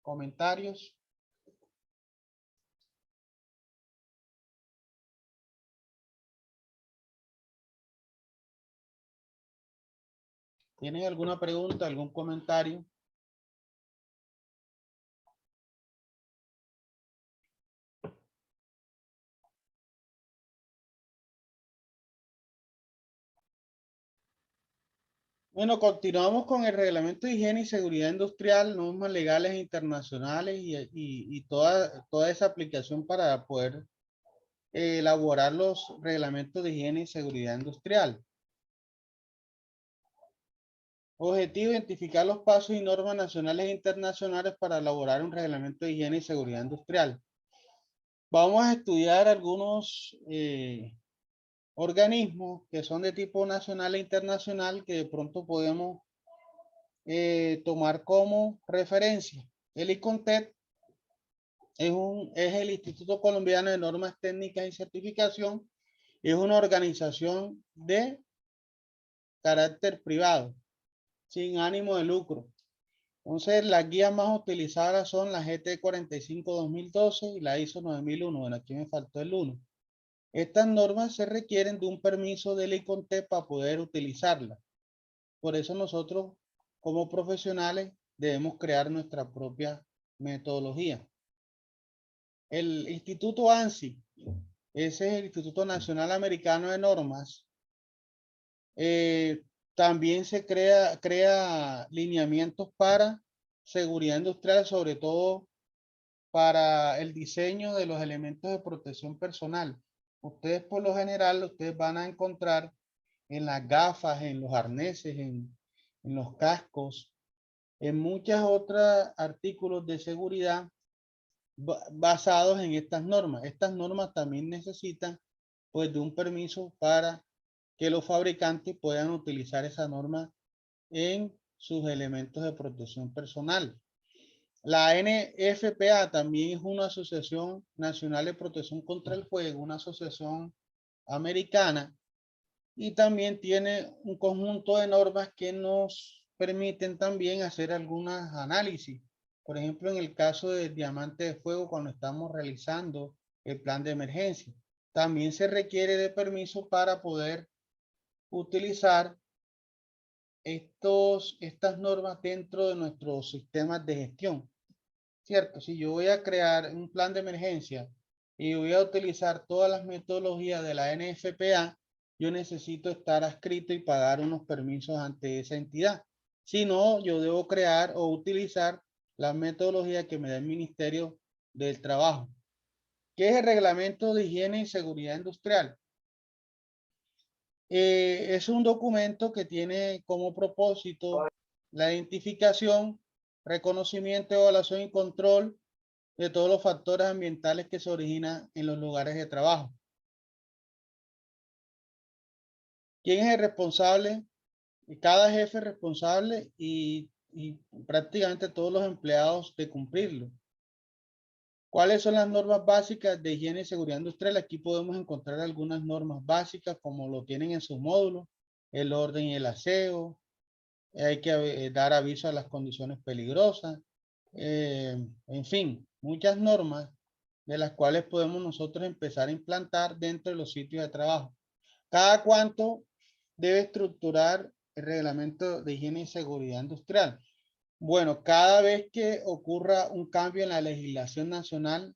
¿Comentarios? ¿Tienen alguna pregunta, algún comentario? Bueno, continuamos con el reglamento de higiene y seguridad industrial, normas legales internacionales y toda esa aplicación para poder elaborar los reglamentos de higiene y seguridad industrial. Objetivo: identificar los pasos y normas nacionales e internacionales para elaborar un reglamento de higiene y seguridad industrial. Vamos a estudiar algunos organismos que son de tipo nacional e internacional que de pronto podemos tomar como referencia. El ICONTET es el Instituto Colombiano de Normas Técnicas y Certificación. Es una organización de carácter privado, sin ánimo de lucro. Entonces, las guías más utilizadas son la GT 45-2012 y la ISO 9001. Bueno, aquí me faltó el 1. Estas normas se requieren de un permiso del ICONTET para poder utilizarlas. Por eso nosotros, como profesionales, debemos crear nuestra propia metodología. El Instituto ANSI, ese es el Instituto Nacional Americano de Normas. También se crea lineamientos para seguridad industrial, sobre todo para el diseño de los elementos de protección personal. Ustedes por lo general, ustedes van a encontrar en las gafas, en los arneses, en los cascos, en muchos otros artículos de seguridad basados en estas normas. Estas normas también necesitan pues de un permiso para que los fabricantes puedan utilizar esa norma en sus elementos de protección personal. La NFPA también es una asociación nacional de protección contra el fuego, una asociación americana, y también tiene un conjunto de normas que nos permiten también hacer algunos análisis. Por ejemplo, en el caso del diamante de fuego, cuando estamos realizando el plan de emergencia, también se requiere de permiso para poder utilizar estas normas dentro de nuestros sistemas de gestión. ¿Cierto? Si yo voy a crear un plan de emergencia y voy a utilizar todas las metodologías de la NFPA, yo necesito estar adscrito y pagar unos permisos ante esa entidad. Si no, yo debo crear o utilizar la metodología que me da el Ministerio del Trabajo. ¿Qué es el Reglamento de Higiene y Seguridad Industrial? Es un documento que tiene como propósito la identificación, reconocimiento, evaluación y control de todos los factores ambientales que se originan en los lugares de trabajo. ¿Quién es el responsable? Cada jefe es responsable y prácticamente todos los empleados de cumplirlo. ¿Cuáles son las normas básicas de higiene y seguridad industrial? Aquí podemos encontrar algunas normas básicas como lo tienen en sus módulos, el orden y el aseo, hay que dar aviso a las condiciones peligrosas, en fin, muchas normas de las cuales podemos nosotros empezar a implantar dentro de los sitios de trabajo. ¿Cada cuánto debe estructurar el reglamento de higiene y seguridad industrial? Bueno, cada vez que ocurra un cambio en la legislación nacional,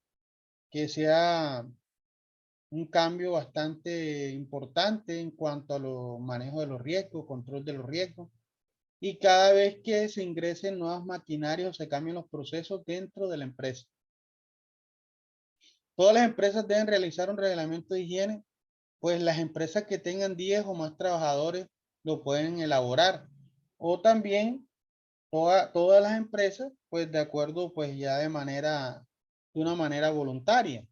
que sea un cambio bastante importante en cuanto a los manejos de los riesgos, control de los riesgos, y cada vez que se ingresen nuevas maquinarias o se cambien los procesos dentro de la empresa. Todas las empresas deben realizar un reglamento de higiene, pues las empresas que tengan 10 o más trabajadores lo pueden elaborar. O también todas las empresas, pues de acuerdo, pues ya de una manera voluntaria.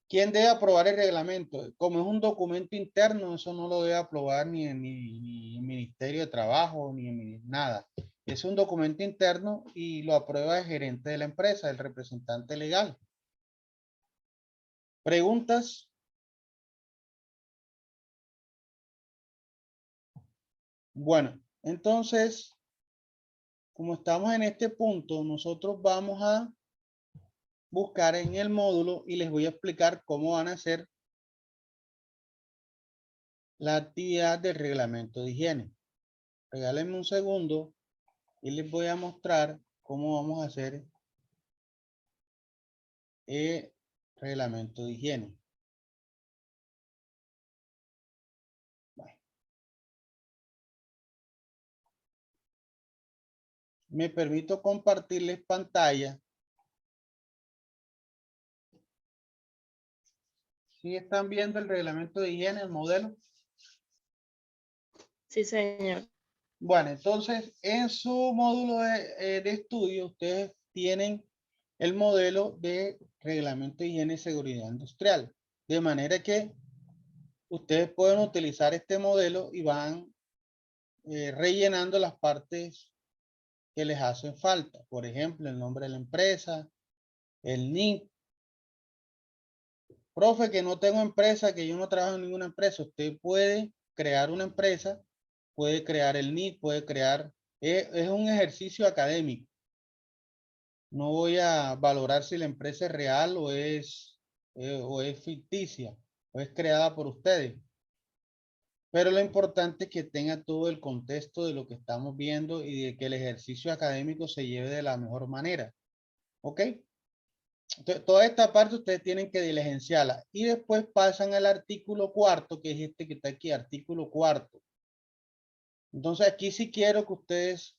¿Quién debe aprobar el reglamento? Como es un documento interno, eso no lo debe aprobar ni el Ministerio de Trabajo, ni nada. Es un documento interno y lo aprueba el gerente de la empresa, el representante legal. ¿Preguntas? Bueno, entonces, como estamos en este punto, nosotros vamos a buscar en el módulo y les voy a explicar cómo van a hacer la actividad del reglamento de higiene. Regálenme un segundo y les voy a mostrar cómo vamos a hacer el reglamento de higiene. Bueno. Me permito compartirles pantalla. ¿Sí están viendo el reglamento de higiene, el modelo? Sí, señor. Bueno, entonces en su módulo de estudio ustedes tienen el modelo de reglamento de higiene y seguridad industrial. De manera que ustedes pueden utilizar este modelo y van rellenando las partes que les hacen falta. Por ejemplo, el nombre de la empresa, el NIP. Profe, que no tengo empresa, que yo no trabajo en ninguna empresa. Usted puede crear una empresa, puede crear el NIP, puede crear... es un ejercicio académico. No voy a valorar si la empresa es real o es ficticia o es creada por ustedes. Pero lo importante es que tenga todo el contexto de lo que estamos viendo y de que el ejercicio académico se lleve de la mejor manera. ¿Ok? Entonces, toda esta parte ustedes tienen que diligenciarla. Y después pasan al artículo cuarto, que es este que está aquí, artículo cuarto. Entonces aquí sí quiero que ustedes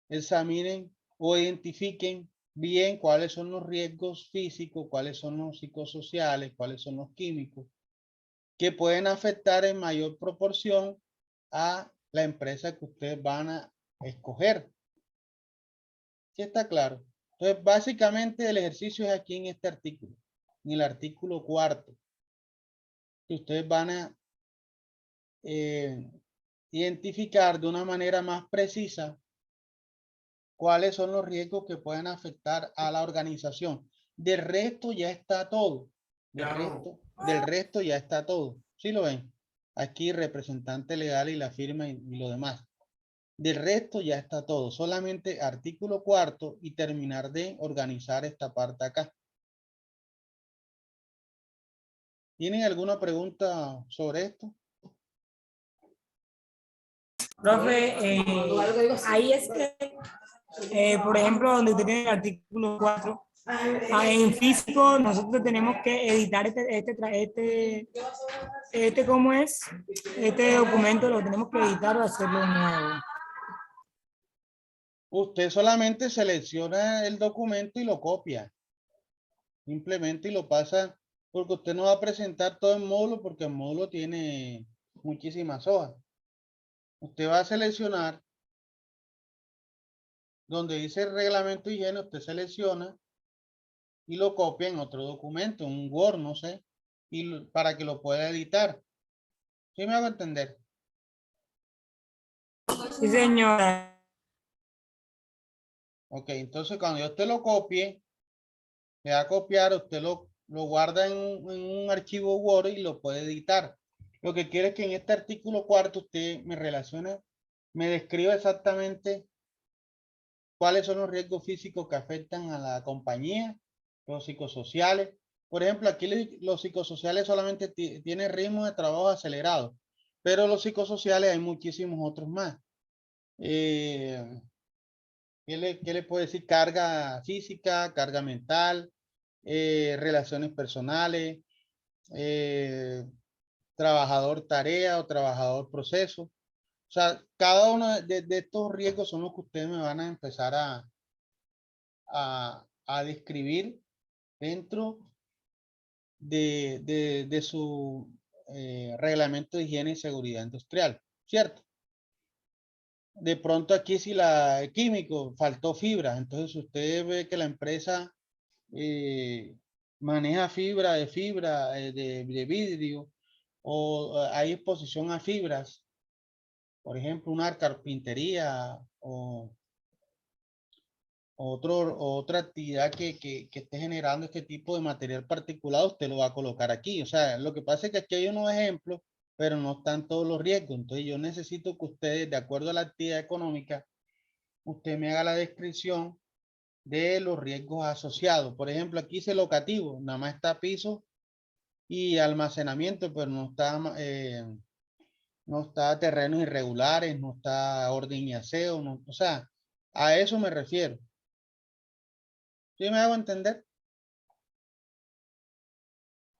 examinen o identifiquen bien cuáles son los riesgos físicos, cuáles son los psicosociales, cuáles son los químicos que pueden afectar en mayor proporción a la empresa que ustedes van a escoger. ¿Sí está claro? Entonces, básicamente el ejercicio es aquí en este artículo, en el artículo 4, que ustedes van a identificar de una manera más precisa cuáles son los riesgos que pueden afectar a la organización. Del resto ya está todo. Del resto ya está todo. ¿Sí lo ven? Aquí representante legal y la firma y lo demás. Del resto ya está todo. Solamente artículo 4 y terminar de organizar esta parte acá. ¿Tienen alguna pregunta sobre esto? Profe, ahí es que, por ejemplo, donde usted tiene el artículo 4, en físico nosotros tenemos que editar ¿cómo es? Este documento lo tenemos que editar o hacerlo nuevo. Usted solamente selecciona el documento y lo copia. Simplemente y lo pasa, porque usted no va a presentar todo el módulo, porque el módulo tiene muchísimas hojas. Usted va a seleccionar donde dice reglamento de higiene, usted selecciona y lo copia en otro documento, un Word, no sé, y para que lo pueda editar. ¿Sí me hago entender? Sí, señora. Ok, entonces cuando usted lo copie, le va a copiar, usted lo guarda en un archivo Word y lo puede editar. Lo que quiero es que en este artículo 4 usted me relacione, me describa exactamente cuáles son los riesgos físicos que afectan a la compañía, los psicosociales. Por ejemplo, aquí los psicosociales solamente tienen ritmo de trabajo acelerado, pero los psicosociales hay muchísimos otros más. ¿Qué le puedo decir? Carga física, carga mental, relaciones personales, trabajador tarea o trabajador proceso. O sea, cada uno de estos riesgos son los que ustedes me van a empezar a describir dentro de su reglamento de higiene y seguridad industrial, ¿cierto? De pronto aquí si la químico faltó fibra, entonces usted ve que la empresa maneja fibra, de vidrio, o hay exposición a fibras, por ejemplo, una carpintería o otra actividad que esté generando este tipo de material particulado, usted lo va a colocar aquí. O sea, lo que pasa es que aquí hay unos ejemplos, pero no están todos los riesgos. Entonces yo necesito que ustedes, de acuerdo a la actividad económica, usted me haga la descripción de los riesgos asociados. Por ejemplo, aquí dice locativo, nada más está piso y almacenamiento, pero no está terrenos irregulares, no está orden y aseo, no, o sea, a eso me refiero. ¿Sí me hago entender?